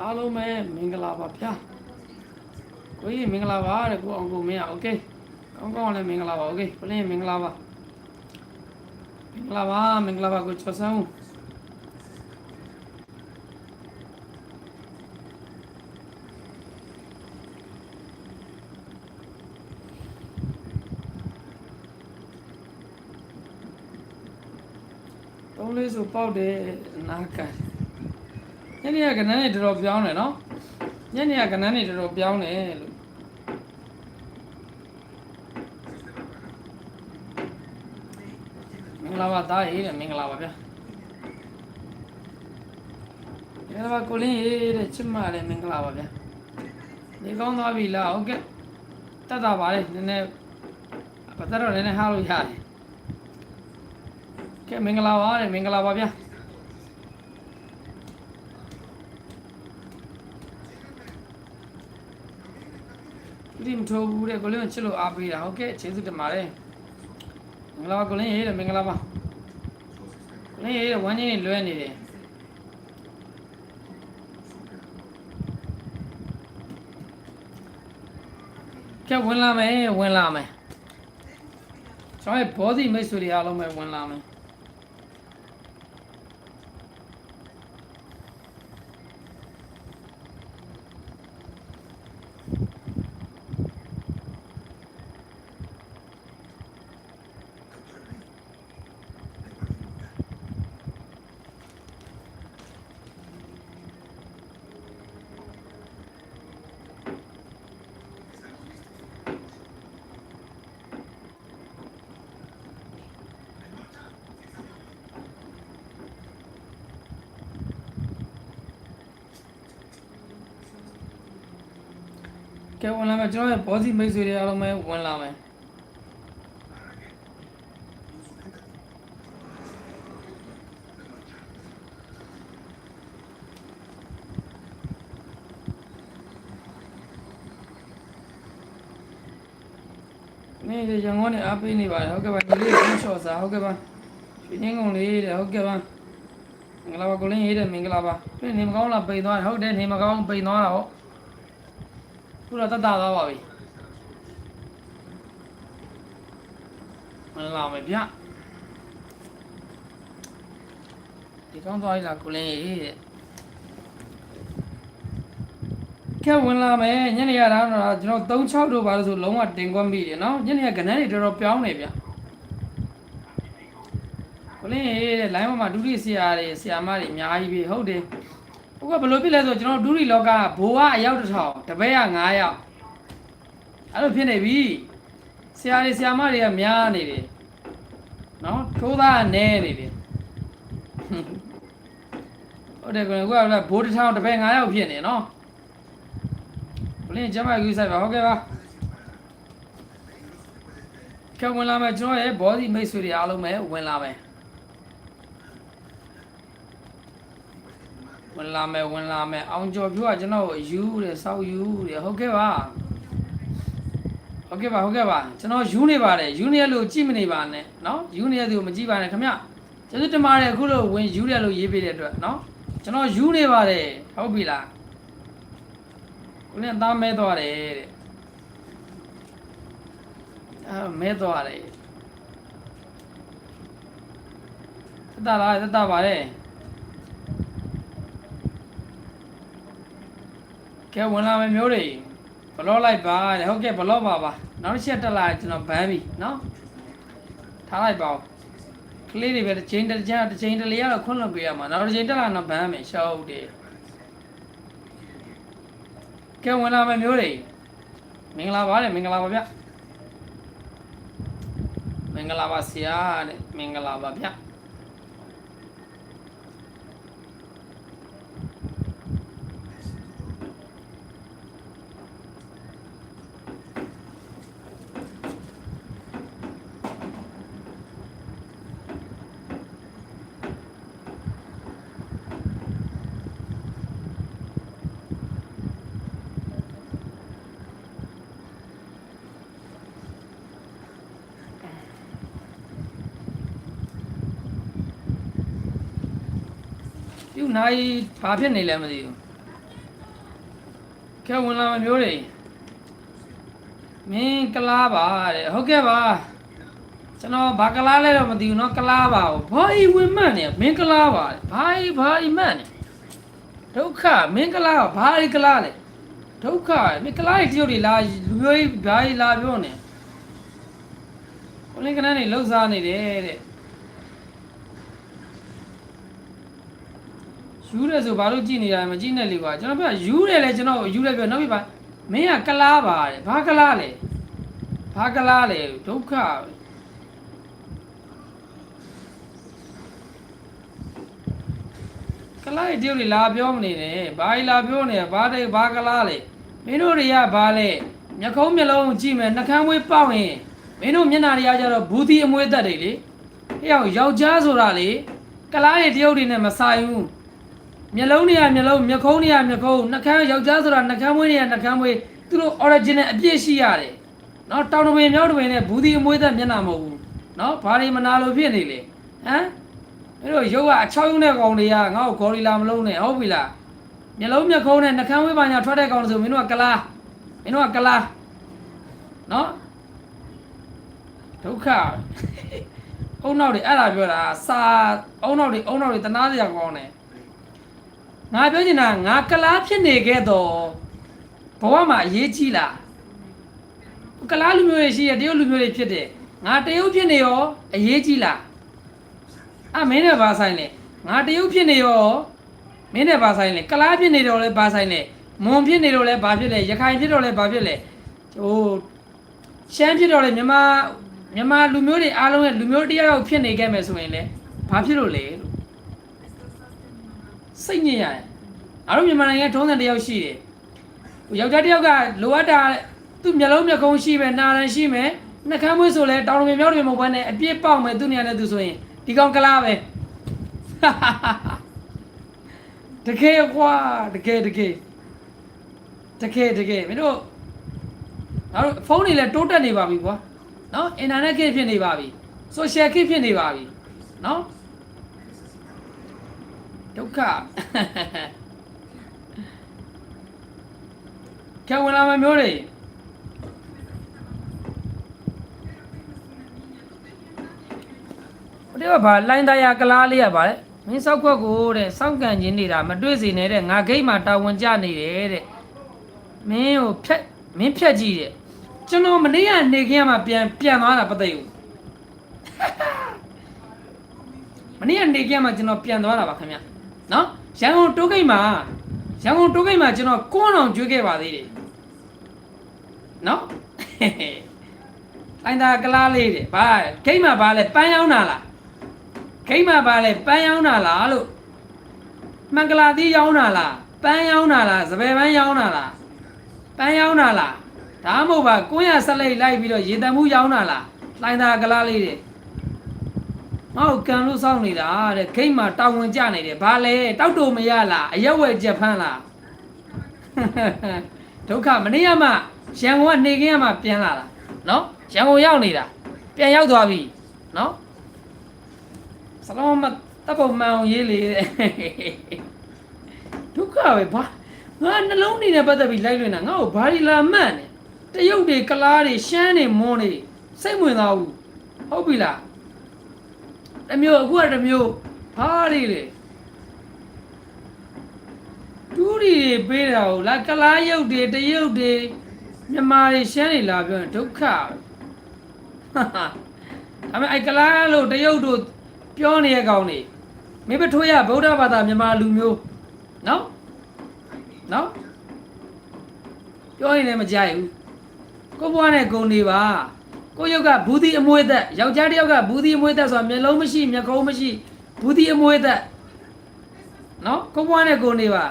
အားလုံးပဲမင်္ဂလာပါဗျာကိုကြီးမင်္ဂလာပါတဲ့ကိုအောင်ကိုမင်းอ่ะโอเคကောင်းကောင်းလည်းမင်္ဂလာပါโอเคပလင်းမင်္ဂလာပါမင်္ဂလာပါမင်္ဂလာပါကိုချောဆန်းဦး3လေးဆိုပေါက်တယ်နားကန်ညနေကကနန်းနေတော်တော်ပြောင်းတယ်နော်ညနေကကနန်းနေတော်တော်ပြောင်းတယ်လို့မင်္ဂလာပါသားရေးတဲ့မင်္ဂလာပါဗျာမင်္ဂလာပါကိုလင်းရေးတဲ့ချစ်မလည်းမင်္ဂလာပါဗျာနေကောင်းသွားပြီလားဟုတ်ကဲ့တတ်တာပါလေနည်းနည်းပတ်သက်တော့နည်းနည်းဟားလို့ရတယ်ကဲမင်္ဂလာပါတဲ့မင်္ဂလာပါဗျာဒီမထိုးဘူးတဲ့ကိုလင်းချစ်လို့အားပေးတာဟုတ်ကဲ့ကျေးဇူးတင်ပါတယ်မင်္ဂလာပါကိုလင်းရေးတဲ့မင်္ဂလာပါကိုလင်းရေးတဲ့ဝမ်းကြီးနေလွဲနေတယ်ကဲဝင်လာမယ်ကျွန်တော်ရဲ့ဘောဓိမိတ်ဆွေတွေအားလုံးပဲဝင်လာမယ်ကဲဝင်လာမယ်ကျွန်တော်ရဲ့ဘောဓိမိတ်ဆွေတွေအားလုံးပဲဝင်လာမယ်နေ့ရန်ကုန်နဲ့အားပေးနေပါတယ်ဟုတ်ကဲ့ပါဒီလေးကိုချော့စားဟုတ်ကဲ့ပါရွှေချင်းကုန်လေးတဲ့ဟုတ်ကဲ့ပါမင်္ဂလာပါကိုလင်းရေးတဲ့မင်္ဂလာပါပြည့်နေမကောင်းလားပိန်သွားတယ်ဟုတ်တယ်နေမကောင်းပိန်သွားတာဟုတ်ခုတော့တတ်တာသွားပါပြီမလာမယ်ဗျဒီကောင်းသွားပြီလားကိုလင်းရေးတဲ့ကဲဝင်လာမယ်ညနေရတာတော့ကျွန်တော်36တို့ပါလို့ဆိုလုံးဝတင်ကွက်မိတယ်နော်ညနေကကနန်းတွေတော်တော်ပြောင်းနေဗျကိုလင်းရေးတဲ့ line မှာဒုတိယဆရာတွေဆရာမတွေအများကြီးပြီဟုတ်တယ်ဟုတ်ကဘယ်လိုဖြစ်လဲဆိုကျွန်တော်ဒုတိယလောကဘိုးကအယောက်1000တပည့်က9ယောက်အဲ့လိုဖြစ်နေပြီဆရာတွေဆရာမတွေကများနေတယ်နော်ထိုးသားနဲနေတယ်ဟုတ်တယ်ကိုကဘိုး1000တပည့်9ယောက်ဖြစ်နေနော်လင်းကျမယူဆိုင်ပါဟုတ်ကဲ့ပါကဲဝင်လာမယ်ကျွန်တော်ရဲ့ဘောဓိမိတ်ဆွေတွေအားလုံးပဲဝင်လာမယ်အောင်ကျော်ဖြိုးကကျွန်တော်ကိုယူတယ်စောက်ယူတယ်ဟုတ်ကဲ့ပါကျွန်တော်ယူနေပါတယ်ယူနေရလို့ကြည့်မနေပါနဲ့နော်ယူနေရသူမကြည့်ပါနဲ့ခင်ဗျကျေးဇူးတင်ပါတယ်အခုလို့ဝင်ယူတယ်လို့ရေးပေးတဲ့အတွက်နော်ကျွန်တော်ယူနေပါတယ်ဟုတ်ပြီလားကိုလည်းသားမဲသွားတယ်တဲ့မဲသွားတယ်တတ်တာပါတယ်ကဲဝင်လာမယ်မျိုးတွေဘလော့လိုက်ပါတဲ့ဟုတ်ကဲ့ဘလော့ပါနောက်တစ်ချက်တက်လာကျွန်တော်ဘန်းပြီနော်ထားလိုက်ပါဦးကလေးတွေပဲတစ်ချိန်တလေကတော့ခွန်းလွန်ပေးရမှာနောက်တစ်ချိန်တက်လာတော့ဘန်းမယ်ရှောက်တယ်ကဲဝင်လာမယ်မျိုးတွေမင်္ဂလာပါတဲ့မင်္ဂလာပါဗျမင်္ဂလာပါဆရာတဲ့မင်္ဂလာပါဗျပြုတ်နိုင်ဘာဖြစ်နေလဲမသိဘူး ခဲဝင်လာမမျိုးတွေမင်းကလားပါတဲ့ဟုတ်ကဲ့ပါကျွန်တော်ဘာကလားလဲတော့မသိဘူးเนาะကလားပါဘာဤဝင်မှန်နေမင်းကလားပါဘာဤမှန်နေဒုက္ခမင်းကလားဘာဤကလားလဲဒုက္ခမင်းကလားဤတရုတ်တွေလာလူမျိုးကြီးဘာဤလာပြောနေကိုလင်းကနန်းနေလှုပ်ရှားနေတယ်တဲ့ယူတယ်ဆိုဘာလို့ကြည့်နေတာမကြည့်နဲ့လေကွာကျွန်တော်ပြောယူတယ်လေကျွန်တော်ယူတယ်ပြောနောက်ပြပါမင်းကကလားပါတဲ့ဘာကလားလဲဘာကလားလဲဒုက္ခကလားတရုတ်တွေလာပြောမနေနဲ့ဘာလာပြောနေဘာကလားလဲမင်းတို့တွေကဘာလဲမျက်ခုံးမျက်လုံးကြည့်မယ်နှကမ်းမွေးပေါက်ရင်မင်းတို့မျက်နှာတွေကကြတော့ဘူးသီးအမွေးသက်တွေလေယောက်ျားဆိုတာလေကလားတရုတ်တွေနဲ့မဆိုင်ဘူးမျက်လုံးတွေကမျက်လုံးမျက်ခုံးတွေကမျက်ခုံးနှကမ်းယောက်ျားဆိုတာနှကမ်းမွေးတွေကနှကမ်းမွေးသူတို့ original အပြည့်ရှိရတယ်နော်တောင်တပင်မြောက်တပင်နဲ့ဘူးသီးအမွေးသက်မျက်နှာမဟုတ်ဘူးနော်ဘာတွေမနာလို့ဖြစ်နေလေဟမ်အဲ့တော့ရုပ်ကအချောက်ရုံးတဲ့ကောင်တွေကငါ့ကိုဂေါ်ရီလာမလုံးနဲ့ဟုတ်ပြီလားမျက်လုံးမျက်ခုံးနဲ့နှကမ်းမွေးပါညာထွက်တဲ့ကောင်ဆိုမင်းတို့ကကလားမင်းတို့ကကလားနော်ဒုက္ခအုံနောက်တွေအဲ့ဒါပြောတာစာအုံနောက်တွေတနာစရာကောင်းတယ်ငါပြောချင်တာငါကလားဖြစ်နေခဲ့တော့ဘဝမှာအရေးကြီးလားကလားလူမျိုးတွေရှိရတရုတ်လူမျိုးတွေဖြစ်တယ်ငါတရုတ်ဖြစ်နေရောအရေးကြီးလားမင်းနဲ့ဘာဆိုင်လဲငါတရုတ်ဖြစ်နေရောမင်းနဲ့ဘာဆိုင်လဲကလားဖြစ်နေတော့လဲဘာဆိုင်လဲမွန်ဖြစ်နေတော့လဲဘာဖြစ်လဲရခိုင်ဖြစ်တော့လဲဘာဖြစ်လဲဟိုရှမ်းဖြစ်တော့လဲမြန်မာလူမျိုးတွေအားလုံးရဲ့လူမျိုးတရားရောက်ဖြစ်နေခဲ့မယ်ဆိုရင်လေဘာဖြစ်လို့လဲလို့စိတ်ညစ်ရတယ်အားလုံးမြန်မာနိုင်ငံထုံးစံတယောက်ရှိတယ်ယောက်ျားတယောက်ကလိုအပ်တာသူ့မျက်လုံးမျက်ခုံးရှိမယ်နာရန်ရှိမယ်နှကမ်းမွေးဆိုလဲတောင်တပင်မြောက်တပင်မဟုတ်ဘဲနဲ့အပြည့်ပေါက်မယ်သူ့နေရာနဲ့သူဆိုရင်ဒီကောင်ကလားပဲတကယ်ကွာတကယ်မင်းတို့ဖုန်းတွေလည်းတိုးတက်နေပါပြီကွာနော်အင်တာနက်ခေတ်ဖြစ်နေပါပြီဆိုရှယ်ခေတ်ဖြစ်နေပါပြီနော်ဒုက္ခကျောင်းဝင်လာမမျိုးတွေဒီကဘာလိုင်းသားရကလားလေးရပါလေမင်းစောက်ခွက်ကိုတဲ့စောင့်ကန်ခြင်းနေတာမတွေ့စေနဲ့တဲ့ငါဂိတ်မှာတာဝန်ကျနေတယ်တဲ့မင်းကိုဖြတ်ကြည့်တဲ့ကျွန်တော်မနေ့ကနေခင်းမှာပြန်သွားတာမသိဘူးမနေ့ကနေခင်းမှာကျွန်တော်ပြန်သွားတာပါခင်ဗျနော်ရန်ကုန်တိုးဂိတ်မှာကျွန်တော်ကိုန်းအောင်ကျွေးခဲ့ပါသေးတယ်နော်လိုင်းသားကလားလေးတဲ့ဘာဂိတ်မှာဘာလဲပန်းရောင်းတာလားဂိတ်မှာပါလေပန်းရောင်းတာလားလို့မင်္ဂလာသီးရောင်းတာလားပန်းရောင်းတာလားစပယ်ပန်းရောင်းတာလားပန်းရောင်းတာလားဒါမှမဟုတ်ပါကိုင်းရဆက်လိုက်လိုက်ပြီးတော့ရေတံမှုရောင်းတာလားလိုင်းသားကလားလေးတဲ့ငါ့ကိုကန်လို့စောင့်နေတာတဲ့ဂိတ်မှာတောင်းဝင်ကြနေတယ်ဘာလဲတောက်တူမရလားအရက်ဝဲကြက်ဖမ်းလားဒုက္ခမနေ့ကမှရန်ကုန်ကနေခင်းကမှပြန်လာတာနော်ရန်ကုန်ရောက်နေတာပြန်ရောက်သွားပြီနော်စလုံးမတပ်ပုံမှန်အောင်ရေးလေဒုက္ခပဲဘာငါနှလုံးနေနဲ့ပတ်သက်ပြီးလိုက်လွင်တာငါ့ကိုဘာဒီလာမှန်နေတရုတ်တွေကလားတွေရှမ်းတွေမွန်းတွေစိတ်ဝင်သွားဘူးဟုတ်ပြီလားတမျိုးအခုကတမျိုးဘာတွေလေဒူးတွေပေးတာကိုလာကလားရုပ်တွေတရုတ်တွေမြန်မာတွေရှမ်းတွေလာပြောရင်ဒုက္ခဒါပေမဲ့ကလားလို့တရုတ်တို့ပြောနေရကောင်နေမိဘထွေးရဗုဒ္ဓဘာသာမြန်မာလူမျိုးနော်ပြောရင်လည်းမကြိုက်ဘူးကိုဘွားနဲ့ဂုံနေပါကိုရုပ်ကဘူးသီးအမွေးသက်ယောက်ျားတစ်ယောက်ကဘူးသီးအမွေးသက်ဆိုတာမျက်လုံးမရှိမျက်ခုံးမရှိဘူးသီးအမွေးသက်နော်ကိုဘွားနဲ့ဂုံနေပါ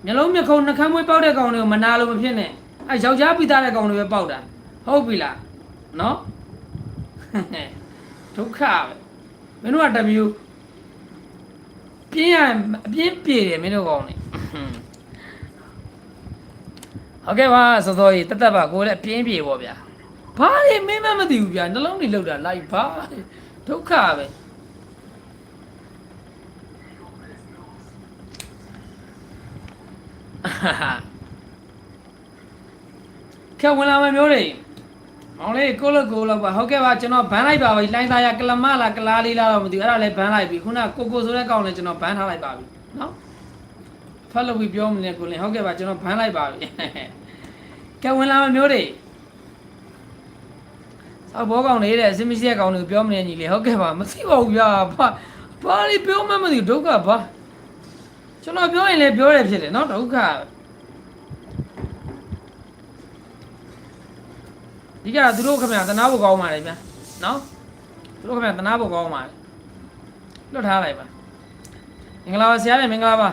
မျက်လုံးမျက်ခုံးနှကမ်းမွေးပေါက်တဲ့ကောင်တွေကိုမနာလို့မဖြစ်နဲ့ယောက်ျားပိသားတဲ့ကောင်တွေပဲပေါက်တာဟုတ်ပြီလားနော်ဒုက္ခပဲမင်းတို့ကတမျိုးပြင်းရအပြင်းပြေတယ်မင်းတို့ကောင်းနေဟုတ်ကဲ့ပါစောစောကြီးတက်ပါကိုလည်းအပြင်းပြေပေါ့ဗျာဘာလဲမင်းမသိဘူးဗျာနှလုံးတွေလောက်တာလိုက်ပါဒုက္ခပဲ ခက်ဝင်လာမယ်မျိုးတွေမောင်လေးကိုလို့ကိုလို့ပါဟုတ်ကဲ့ပါကျွန်တော်ဘန်းလိုက်ပါပြီလိုင်းသားရကလမလားကလားလေးလားတော့မသိဘူးအဲ့ဒါလည်းဘန်းလိုက်ပြီခုနကိုဆိုတဲ့ကောင်လည်းကျွန်တော်ဘန်းထားလိုက်ပါပြီနော်ဖတ်လို့ပြီးပြောမနေကိုလင်းဟုတ်ကဲ့ပါကျွန်တော်ဘန်းလိုက်ပါပြီခက်ဝင်လာမယ်မျိုးတွေအော်ဘောကောင်လေးတဲ့အစမရှိတဲ့ကောင်တွေပြောမနေညီလေးဟုတ်ကဲ့ပါမသိပါဘူးဗျာဘာလေးပြောမှမသိဒုက္ခဘာကျွန်တော်ပြောရင်လည်းပြောတယ်ဖြစ်တယ်နော်ဒုက္ခဒီကသူတို့ခင်ဗျာတနာဖို့ကောင်းပါလေဗျာနော်သူတို့ခင်ဗျာတနာဖို့ကောင်းပါလေလွတ်ထားလိုက်ပါမင်္ဂလာပါဆရာမင်္ဂလာပါ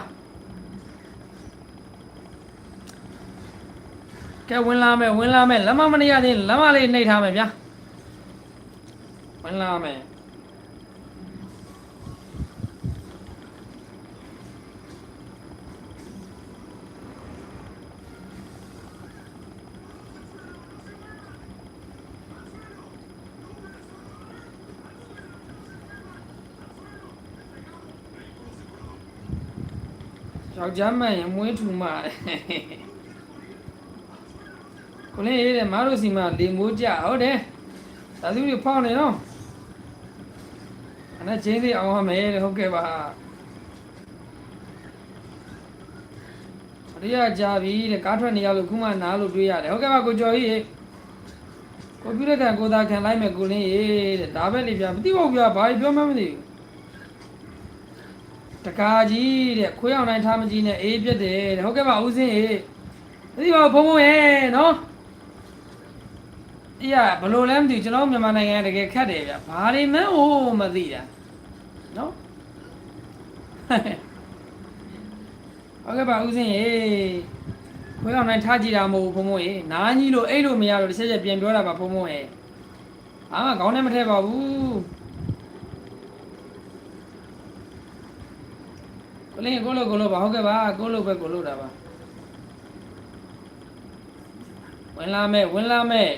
ကဲဝင်လာမယ်လက်မမနေရသေးလက်မလေးနှိပ်ထားမယ်ဗျာဝင်လာမယ်ယောက်ျားမှန်ရင်မွေးထူမှာကိုလေးရေးတယ်မတို့စီမှာလေမိုးကြဟုတ်တယ်ဒါသူတွေဖောက်နေတော့အဲ့ဒါချင်းသေးအောင်ရမယ်ဟုတ်ကဲ့ပါအရိယာကြာပြီတဲ့ကားထွက်နေရလို့ခုမှနားလို့တွေးရတယ်ဟုတ်ကဲ့ပါကိုကျော်ကြီးကွန်ပျူတာကန်ကိုသာခံလိုက်မယ်ကိုလင်းရေးတဲ့ဒါပဲလေဗျာမသိပါဘူးဗျာဘာပြောမှမသိဘူးတကားကြီးတဲ့ခွေးအောင်တိုင်းထားမကြီးနဲ့အေးပြတ်တယ်တဲ့ဟုတ်ကဲ့ပါဦးစင်းရေမသိပါဘူးဘုံဘုံရဲ့နော်အေးရဘလို့လဲမသိကျွန်တော်မြန်မာနိုင်ငံတကယ်ခက်တယ်ဗျဘာတွေမှန်းဟိုမသိတာနော်ဟုတ်ကဲ့ပါဦးစင်းရေခွေးအောင်တိုင်းထားကြည့်တာမဟုတ်ဘူးဘုံဘုံရေနားကြီးလို့အဲ့လိုမရတော့တစ်ချက်ချက်ပြန်ပြောတာပါဘုံဘုံရေအာခေါင်းနဲ့မထည့်ပါဘူးကိုလင်းကိုလို့ပါဟုတ်ကဲ့ပါကိုလို့ပဲကိုလို့တာပါဝင်လာမယ်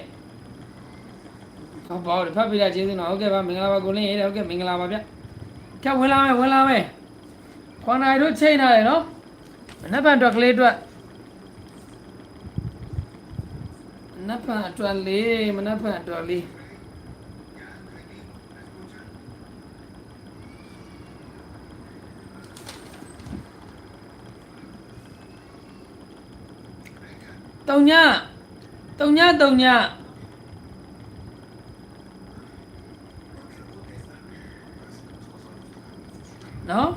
ဟုတ်ပါဘူးဖတ်ပြရကျေးဇူးတော်ဟုတ်ကဲ့ပါမင်္ဂလာပါကိုလင်းရေဟုတ်ကဲ့မင်္ဂလာပါဗျကဲဝင်လာမယ်ခွန်နိုင်တို့ချိန်ထားတယ်နော်မနက်ဖြန်အတွက်ကလေးအတွက်မနက်ဖြန်အတွက်လေးတုံညနော်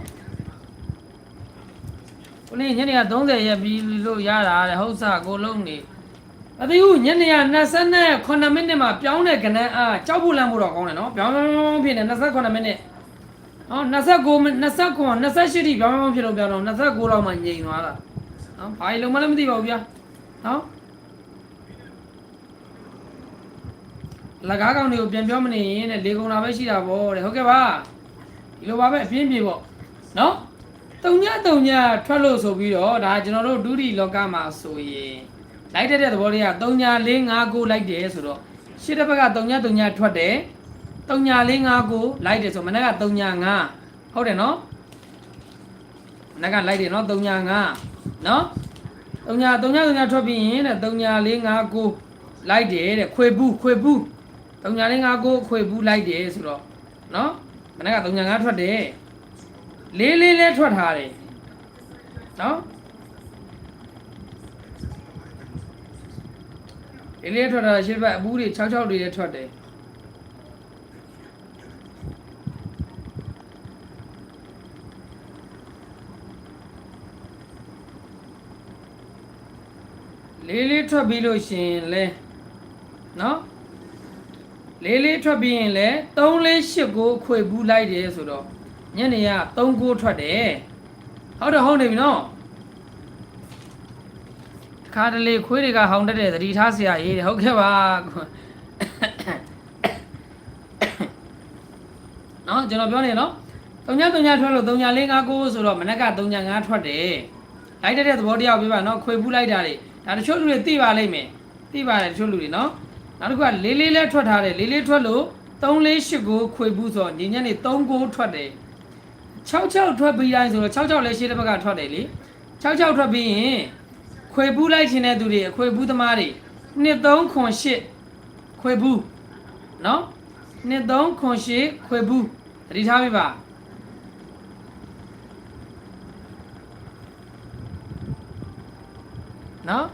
ကိုလေးညနေက30ရက်ပြီးလို့ရတာတဲ့ဟုတ်စားကိုလုံးနေအသေးဦးညနေက29မိနစ်မှာပြောင်းတဲ့ကဏ္ဍအားကြောက်ဖို့လန့်ဖို့တော့ကောင်းတယ်နော်ပြောင်းဖြစ်နေ29မိနစ်ဟော28ထိပြောင်းဖြစ်လို့ပြောင်းတော့29လောက်မှငြိမ်သွားတာနော်ဘာလို့မှလည်းမသိပါဘူးဗျာနော်လကားကောင်တွေကိုပြန်ပြောမနေရင်တဲ့လေကုန်တာပဲရှိတာပေါ့တဲ့ဟုတ်ကဲ့ပါဒီလိုပါပဲအပြင်းပြေပေါ့နော်တုံညထွက်လို့ဆိုပြီးတော့ဒါကျွန်တော်တို့ဒုတိလောကမှာဆိုရင်လိုက်တဲ့သဘောလေးက3459လိုက်တယ်ဆိုတော့ရှစ်တစ်ဘက်က39ထွက်တယ်3459လိုက်တယ်ဆိုမနေ့က35ဟုတ်တယ်နော်မနေ့ကလိုက်တယ်နော်35နော်39ထွက်ပြီးရင်တဲ့3459လိုက်တယ်တဲ့ခွေဘူး3959ခွေဘူးလိုက်တယ်ဆိုတော့နော်မနေ့က35ထွက်တယ်လေးလဲထွက်ထားတယ်နော်လေးထွက်တာရှစ်ဘက်အဘူးတွေ66တွေလည်းထွက်တယ်လေးထွက်ပြီးလို့ရှင်လဲနော်လေးထွက်ပြီးရင်လဲ348ကိုခွေဘူးလိုက်တယ်ဆိုတော့ညနေက39ထွက်တယ်ဟုတ်နေပြီနော်ခါတလေခွေးတွေကဟောင်းတက်တဲ့သတိထားစရာရေးဟုတ်ကဲ့ပါနော်ကျွန်တော်ပြောနေနော်39ထွက်လို့3459ဆိုတော့မနက်က35ထွက်တယ်လိုက်တဲ့သဘောတရားပြပါနော်ခွေဘူးလိုက်တာတွေဒါတချို့လူတွေသိပါလိမ့်မယ်သိပါတယ်တချို့လူတွေနော်နောက်တစ်ခုကလေးလဲထွက်ထားတယ်လေးထွက်လို့348ခွေဘူးဆိုတော့ညနေ39ထွက်တယ်66ထွက်ပြီးတိုင်းဆိုတော့66လည်းရှေ့တစ်ဘက်ကထွက်တယ်လေ66ထွက်ပြီးရင်ခွေဘူးလိုက်ခြင်းတဲ့သူတွေခွေဘူးသမားတွေ နှစ်3ခွန်8ခွေဘူးနော်နှစ်3ခွန်8ခွေဘူးသတိထားပြီပါနော်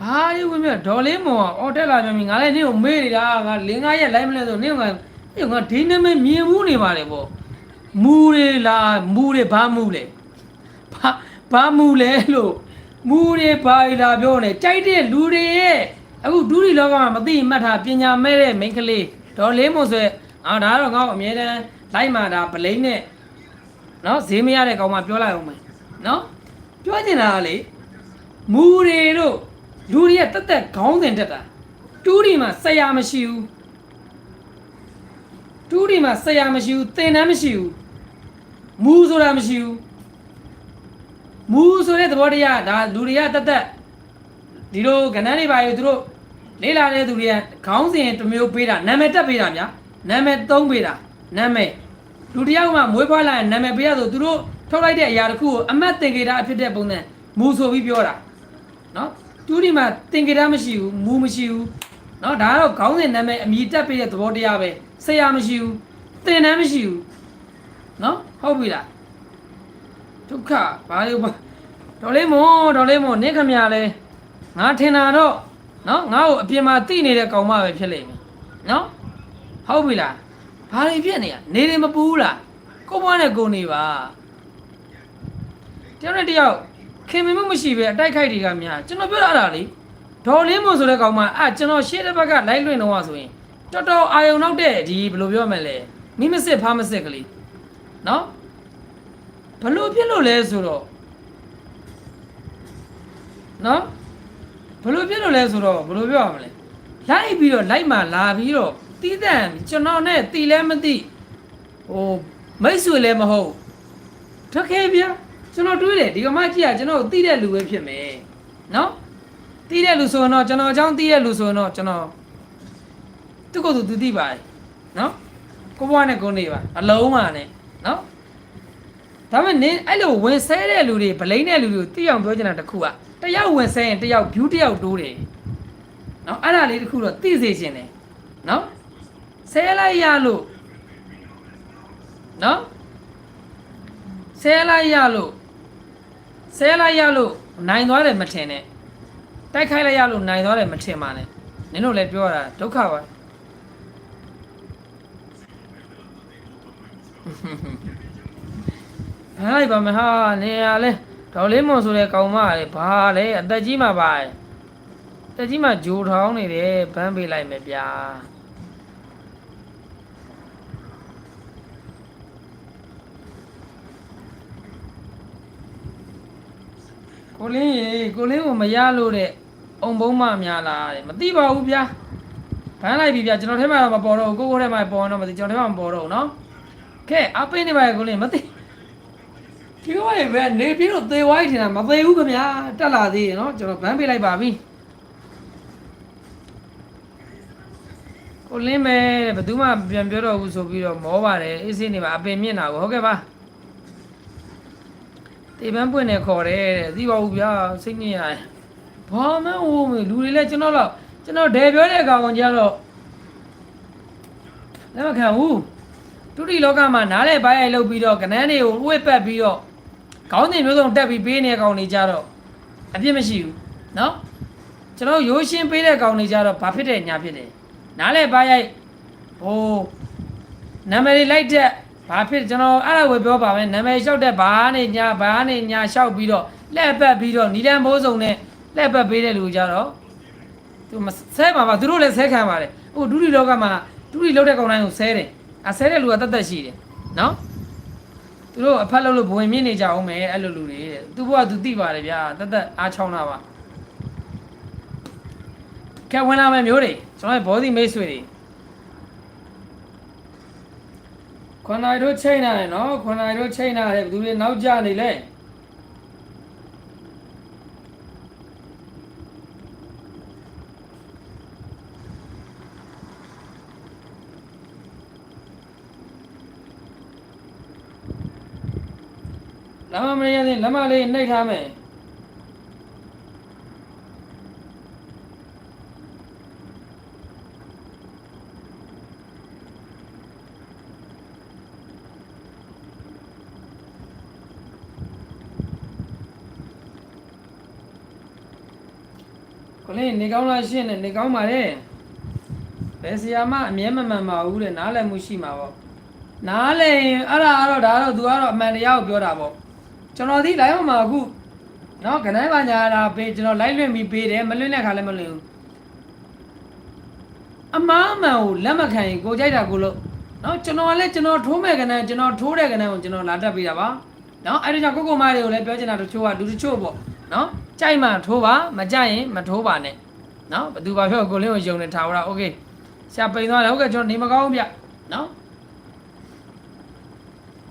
ဘာလို့ဝင်မြဒေါ်လေးမော်အော်တက်လာပြန်ပြီငါလည်းနေ့ကိုမေးနေတာငါ၄၅ရက်လိုက်မလဲဆိုနေ့ကငါဒီနမမြင်မှုနေပါလေပေါ့မူတွေလားမူတွေဘာမူလဲဘာမူလဲလို့မူတွေဘာလာပြောနေကြိုက်တဲ့လူတွေရဲ့အခုဒုတိလောကမှာမသိမှတ်တာပညာမဲ့တဲ့မိန်းကလေးဒေါ်လေးမော်ဆိုဒါတော့ငါ့အမြဲတမ်းလိုက်မှာဒါဗလိမ့်နဲ့နော်ဈေးမရတဲ့ကောင်မှပြောလိုက်အောင်မယ်နော်ပြောချင်တာကလေမူတွေတို့လူတွေကတက်တက်ခေါင်းစဉ်တက်တာတူးဒီမှာဆရာမရှိဘူးတူးဒီမှာဆရာမရှိဘူးသင်တန်းမရှိဘူးမူဆိုတာမရှိဘူးမူဆိုတဲ့သဘောတရားဒါလူတွေကတက်တက်ဒီလိုကဏ္ဍတွေပါရသူတို့လေးလာတဲ့သူတွေကခေါင်းစဉ်တစ်မျိုးပေးတာနာမည်တက်ပေးတာဗျာနာမည်သုံးပေးတာနာမည်လူတယောက်မှမွေးဖွားလာရင်နာမည်ပေးရဆိုသူတို့ထုတ်လိုက်တဲ့အရာတစ်ခုကိုအမတ်သင်္ကေတအဖြစ်တဲ့ပုံစံမူဆိုပြီးပြောတာနော်တူဒီမှာသင်္ကေတမရှိဘူးမူမရှိဘူးเนาะဒါကတော့ခေါင်းစဉ်နာမည်အမည်တက်ပေးတဲ့သဘောတရားပဲဆရာမရှိဘူးသင်တန်းမရှိဘူးเนาะဟုတ်ပြီလားဒုက္ခဘာလို့ဒေါ်လေးမွန်နင့်ခမရလဲငါထင်တာတော့เนาะငါ့ကိုအပြင်မှာတိနေတဲ့ကောင်မပဲဖြစ်လိမ့်မယ်เนาะဟုတ်ပြီလားဘာတွေဖြစ်နေရနေတယ်မပူးလားကိုဘွားနဲ့ကိုနေပါတယောက်နဲ့တယောက်ခင်မင်မှုမရှိပဲအတိုက်ခိုက်တွေကများကျွန်တော်ပြောတာလေဒေါ်လေးမွန်ဆိုတဲ့ကောင်မကျွန်တော်ရှေ့တစ်ဘက်ကလိုက်လွင့်တော့ဆိုရင်တော်တော်အာယုံနောက်တဲ့ဒီဘယ်လိုပြောမလဲမိမစစ်ဖားမစစ်ကလေးနော်ဘလို့ဖြစ်လို့လဲဆိုတော့နော်ဘလို့ဖြစ်လို့လဲဆိုတော့ဘလို့ပြောရမလဲလိုက်ပြီးတော့လိုက်မှလာပြီးတော့တီးတန့်ကျွန်တော်နဲ့တီလည်းမသိဟိုမိတ်ဆွေလည်းမဟုတ်တကယ်ဗျာကျွန်တော်တွေးတယ်ဒီကမှကြည့်ရကျွန်တော်တီးတဲ့လူပဲဖြစ်မယ်နော်တီးတဲ့လူဆိုတော့ကျွန်တော်အကြောင်းတီးတဲ့လူဆိုတော့ကျွန်တော်သူ့ကိုယ်သူသိပါတယ်နော်ကိုဘွားနဲ့ကိုနေပါအလုံးပါနဲ့နော်ဒါပေမဲ့နင်းအဲ့လိုဝင်ဆဲတဲ့လူတွေဗလိမ့်တဲ့လူတွေကိုသိအောင်ပြောချင်တာတစ်ခုကတယောက်ဝင်ဆဲရင်တယောက် view တယောက်တိုးတယ်နော်အဲ့ဒါလေးတစ်ခုတော့သိစေချင်တယ်နော်ဆဲလိုက်ရလို့နော်ဆဲလိုက်ရလို့နိုင်သွားတယ်မထင်နဲ့တိုက်ခိုက်လိုက်ရလို့နိုင်သွားတယ်မထင်ပါနဲ့နင်တို့လည်းပြောတာဒုက္ခပါဟာလိုက်ပါမဟာနေရလဲဒေါ်လေးမွန်ဆိုတဲ့ကောင်မလေဘာလဲအသက်ကြီးမှပါအသက်ကြီးမှဂျိုထောင်းနေတယ်ဗန်းပေးလိုက်မယ်ဗျာကိုလင်းကိုမရလို့တဲ့အုံဘုံမများလားတဲ့မသိပါဘူးဗျာဘန်းလိုက်ပြီဗျာကျွန်တော်ထဲမှာတော့မပေါ်တော့ဘူးကိုထဲမှာပေါ်တော့မသိကျွန်တော်ထဲမှာမပေါ်တော့ဘူးနော်ကဲအပိနေပါရဲ့ကိုလင်းမသိဒီလိုပဲနေပြီးတော့သေဝိုင်းထင်တာမသေဘူးခင်ဗျာတက်လာသေးတယ်နော်ကျွန်တော်ဗန်းပေးလိုက်ပါပြီကိုလင်းမယ်ဘယ်သူမှပြန်ပြောတော့ဘူးဆိုပြီးတော့မောပါတယ်အေးစေးနေပါအပင်မြင့်တာကိုဟုတ်ကဲ့ပါတေပန်းပွင့်နေခေါ်တယ်တဲ့သိပါဘူးဗျာစိတ်ညစ်ရတယ်ဘာမှဟိုလူတွေလည်းကျွန်တော်ဒဲပြောတဲ့ကောင်ကြတော့လက်မခံဘူးတူတီလောကမှာနားလဲပိုင်းရိုက်လုပ်ပြီးတော့ကနန်းတွေကိုဝှက်ပတ်ပြီးတော့ခေါင်းစဉ်မျိုးစုံတက်ပြီးပေးနေကောင်တွေကြတော့အပြစ်မရှိဘူးเนาะကျွန်တော်ရိုးရှင်းပေးတဲ့ကောင်တွေကြတော့ဘာဖြစ်တယ်ညာဖြစ်တယ်နားလဲပိုင်းရိုက်ဟိုနာမည်တွေလိုက်တဲ့ဘာဖြစ်ကျွန်တော်အဲ့ဒါဝယ်ပြောပါမယ်နာမည်လျှောက်တဲ့ဘာနဲ့ညာလျှောက်ပြီးတော့လက်ပတ်ပြီးတော့နီလန်မိုးစုံနဲ့လက်ပတ်ပေးတဲ့လူကြတော့သူဆဲပါသူတို့လည်းဆဲခံပါတယ်ဟိုဒုတိလောကမှာဒုတိလောက်တဲ့ကောင်တိုင်းကိုဆဲတယ်ဆဲတဲ့လူကတတ်ရှိတယ်နော်သူတို့အဖက်လို့ဘဝင်မြင့်နေကြအောင်မယ်အဲ့လိုလူတွေတဲ့သူဘကသူသိပါတယ်ဗျာတတ်အားချောင်းတာပါကဲဝင်လာမယ်မျိုးတွေကျွန်တော်ရဲ့ဘောဓိမိတ်ဆွေတွေခွန်နိုင်တို့ချိန်လာတယ်နော်ခွန်နိုင်တို့ချိန်လာတယ်ဘယ်သူတွေနောက်ကျနေလဲ Lama maya ni lama le nai thame. Kole ni kaung la shin ni kaung ma le. Be sia ma a mye ma ma hu le na lai mu shi ma bo. Na le ara da du aro man ya ko pyo da bo. ကျွန်တော်ဒီလိုက်မှာအခုเนาะခဏပါညာလာပေးကျွန်တော်လိုက်လွင့်ပြီးပေးတယ်မလွင့်တဲ့ခါလည်းမလွင့်ဘူးအမားမှန်ကိုလက်မခံရင်ကိုကြိုက်တာကိုလို့เนาะကျွန်တော်ကလည်းကျွန်တော်ထိုးမဲ့ကနန်းကျွန်တော်ထိုးတဲ့ကနန်းကိုကျွန်တော်လာတက်ပေးတာပါเนาะအဲ့ဒါကြောင့်ကိုမားတွေကိုလည်းပြောချင်တာတချို့ကလူတချို့ပေါ့เนาะကြိုက်မှထိုးပါမကြိုက်ရင်မထိုးပါနဲ့เนาะဘယ်သူပါပြောကိုလင်းကိုယုံနေထားတာโอเคဆရာပိန်သွားတယ်ဟုတ်ကဲ့ကျွန်တော်နေမကောင်းဘူးဗျเนาะ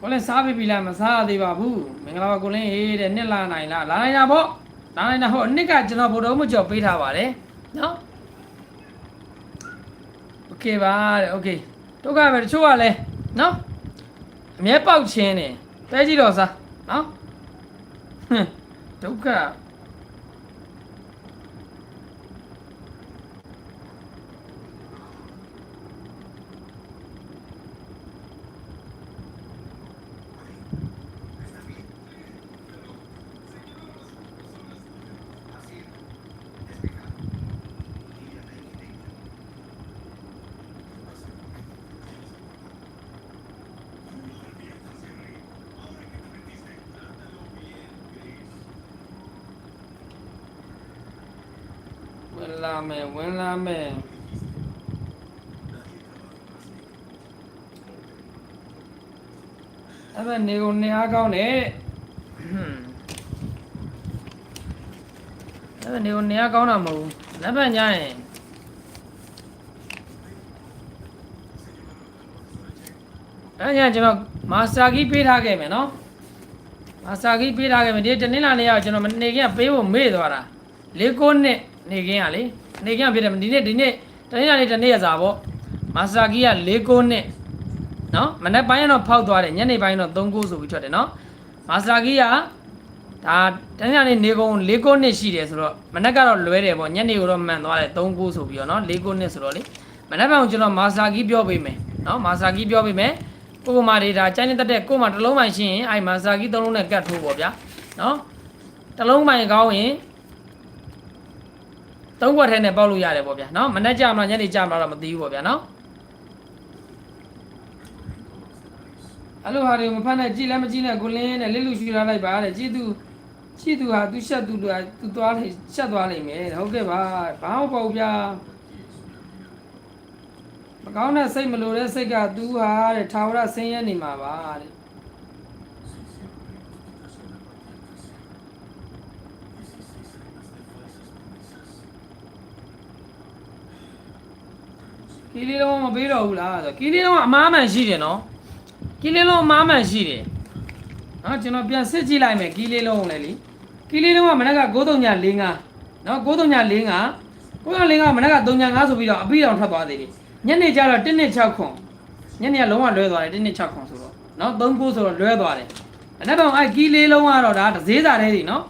ကိုလည်းစားပြီလားမစားသေးပါဘူးမင်္ဂလာပါကိုလင်းဟေးတဲ့နှစ်လာနိုင်လားလာနိုင်တာပေါ့လာနိုင်တာဟုတ်နှစ်ကကျွန်တော်ဗိုလ်တော်မကျော်ပေးထားပါတယ်နော်โอเคပါတဲ့โอเคဒုက္ခပဲတချို့ကလည်းနော်အမြဲပေါက်ချင်းနေတဲကြည့်တော့စားနော်ဒုက္ခဝင်လာမယ်အဲ့ဒါနေကုန်နေအားကောင်းတယ်အဲ့ဒါနေကုန်နေအားကောင်းတာမဟုတ်ဘူးလက်ပတ်ညာရင်အဲ့ညာကျွန်တော်မာစတာကီပေးထားခဲ့မယ်နော်မာစတာကီပေးထားခဲ့မယ်ဒီတနင်္လာနေ့ကကျွန်တော်နေကပေးဖို့မေ့သွားတာ6-9နှစ်နေကင်းရလေနေကင်းဖြစ်တယ်ဒီနေ့တနင်္လာနေ့တနေ့ရစားပေါ့မာစတာကီက6-9နှစ်နော်မနေ့ပိုင်းကတော့ဖောက်သွားတယ်ညနေပိုင်းတော့3-9ဆိုပြီးထွက်တယ်နော်မာစတာကီကဒါတနင်္လာနေ့နေကုန်6-9နှစ်ရှိတယ်ဆိုတော့မနေ့ကတော့လွဲတယ်ပေါ့ညနေကတော့မှန်သွားတယ်3-9ဆိုပြီးတော့နော်6-9နှစ်ဆိုတော့လေမနေ့ပိုင်းကိုကျွန်တော်မာစတာကီပြောပေးမယ်နော်မာစတာကီပြောပေးမယ်ကိုမာဒေတာကျိုင်းနေတတ်တဲ့ကိုမာတစ်လုံးပိုင်းရှိရင်အဲ့မာစတာကီ3လုံးနဲ့ကတ်ထိုးပေါ့ဗျာနော်တစ်လုံးပိုင်းကောင်းရင်3ခွက်ထဲနဲ့ပေါက်လို့ရတယ်ပေါ့ဗျာနော်မနေ့ကြမှာညနေကြမှာတော့မသိဘူးပေါ့ဗျာနော်အဲ့လိုဟာတွေမဖတ်နဲ့ကြည်လည်းမကြည်နဲ့ကိုလင်းနဲ့လက်လူရှူထားလိုက်ပါတဲ့ကြည်သူဟာသူရှက်သူသွားလိမ့်ရှက်သွားလိမ့်မယ်ဟုတ်ကဲ့ပါဘာမှမပေါ့ဗျာမကောင်းတဲ့စိတ်မလိုတဲ့စိတ်ကသူဟာတဲ့ထာဝရဆင်းရဲနေမှာပါတဲ့ကီလီလုံးမပေးတော့ဘူးလားဆိုကီလီလုံးကအမားမှန်ရှိတယ်နော်ကီလီလုံးအမားမှန်ရှိတယ်နော်ကျွန်တော်ပြန်စစ်ကြည့်လိုက်မယ်ကီလီလုံးလည်းလीကီလီလုံးကမနက်က9345နော်9345မနက်က35ဆိုပြီးတော့အပြီးတော်ထွက်သွားသေးတယ်ညနေကျတော့126ခွန်ညနေကလုံးဝလွဲသွားတယ်126ခွန်ဆိုတော့နော်39ဆိုတော့လွဲသွားတယ်မနက်တော့အဲ့ကီလီလုံးကတော့ဒါဈေးစာတဲ့တွေနော်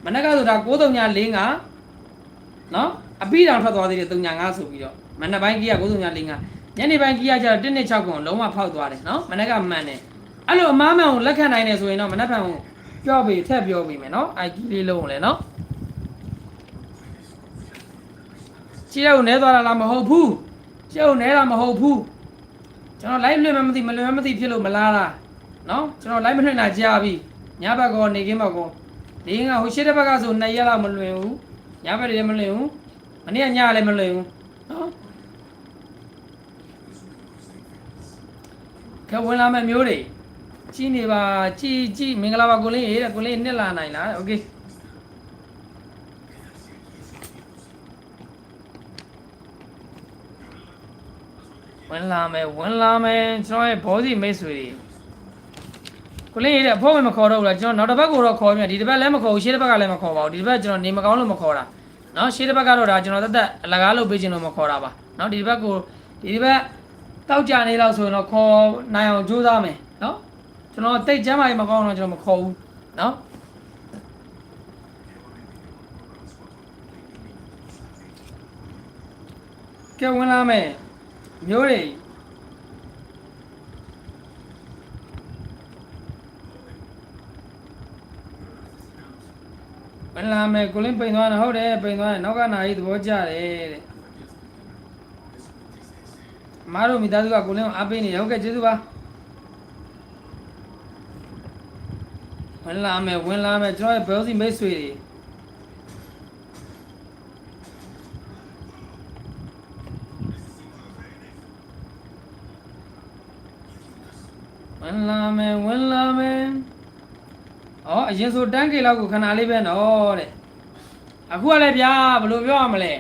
မနက်ကဆိုဒါ9345နော်အပြီးတော်ထွက်သွားသေးတယ်35ဆိုပြီးတော့မနက်ပိုင်းကြီးက9345ညနေပိုင်းကြီးကကျတော့126ခွန်လုံးဝဖောက်သွားတယ်နော်မနက်ကမှန်တယ်အဲ့လိုအမားမှန်ကိုလက်ခံနိုင်တယ်ဆိုရင်တော့မနက်ဖြန်ကိုပြောပြီးထက်ပြောပြီးမယ်နော်အိုက်ကြီးလေးလုံးလည်းနော်ခြေရုပ်နဲသွားတာလားမဟုတ်ဘူးခြေရုပ်နဲတာမဟုတ်ဘူးကျွန်တော် live လွှင့်မှမသိမလွှင့်မှမသိဖြစ်လို့မလားလားနော်ကျွန်တော် live မလွှင့်တာကြာပြီညဘက်ကောနေကင်းဘက်ကောဒီကဟိုရှေ့တစ်ဘက်ကဆို2ရက်လောက်မလွှင့်ဘူးညဘက်တွေလည်းမလွှင့်ဘူးမနေ့ကညလည်းမလွှင့်ဘူးနော်ကဲဝင်လာမယ့်မျိုးတွေကြီးနေပါကြီးမင်္ဂလာပါကိုလင်းရေးတဲ့ကိုလင်းနှစ်လာနိုင်လားโอเคဝင်လာမယ်ကျွန်တော်ရဲ့ဘောစီမိတ်ဆွေတွေကိုလင်းရေးတဲ့အဖို့မခေါ်တော့ဘူးလားကျွန်တော်နောက်တစ်ပတ်ကိုတော့ခေါ်ပြန်ဒီတစ်ပတ်လည်းမခေါ်ဘူးရှေ့တစ်ပတ်ကလည်းမခေါ်ပါဘူးဒီတစ်ပတ်ကျွန်တော်နေမကောင်းလို့မခေါ်တာနော်ရှေ့တစ်ပတ်ကတော့ဒါကျွန်တော်တက်အလကားလုပ်ပေးခြင်းလို့မခေါ်တာပါနော်ဒီတစ်ပတ်တောက်ကြနေလောက်ဆိုရင်တော့ခေါ်နိုင်အောင်ကြိုးစားမယ်နော် ကျွန်တော်တိတ်ကျမ်းမာရေးမကောင်းတော့ကျွန်တော်မခေါ်ဘူးနော်ကဲဝင်လာမယ်မျိုးတွေဝင်လာမယ်ကိုလင်းပိန်သွားတယ်ဟုတ်တယ်ပိန်သွားတယ်နောက်ကနာကြီးသဘောကျတယ်တဲ့မားတို့မိသားစုကကိုလင်းကိုအားပေးနေတယ်ဟုတ်ကဲ့ကျေးဇူးပါဝင်လာမယ်ကျွန်တော်ရဲ့ဘယ်လိုစီမိတ်ဆွေတွေဝင်လာမယ်အော်အရင်ဆိုတန်းကေလောက်ကိုခဏလေးပဲနော်တဲ့အခုကလည်းဗျာဘယ်လိုပြောရမလဲ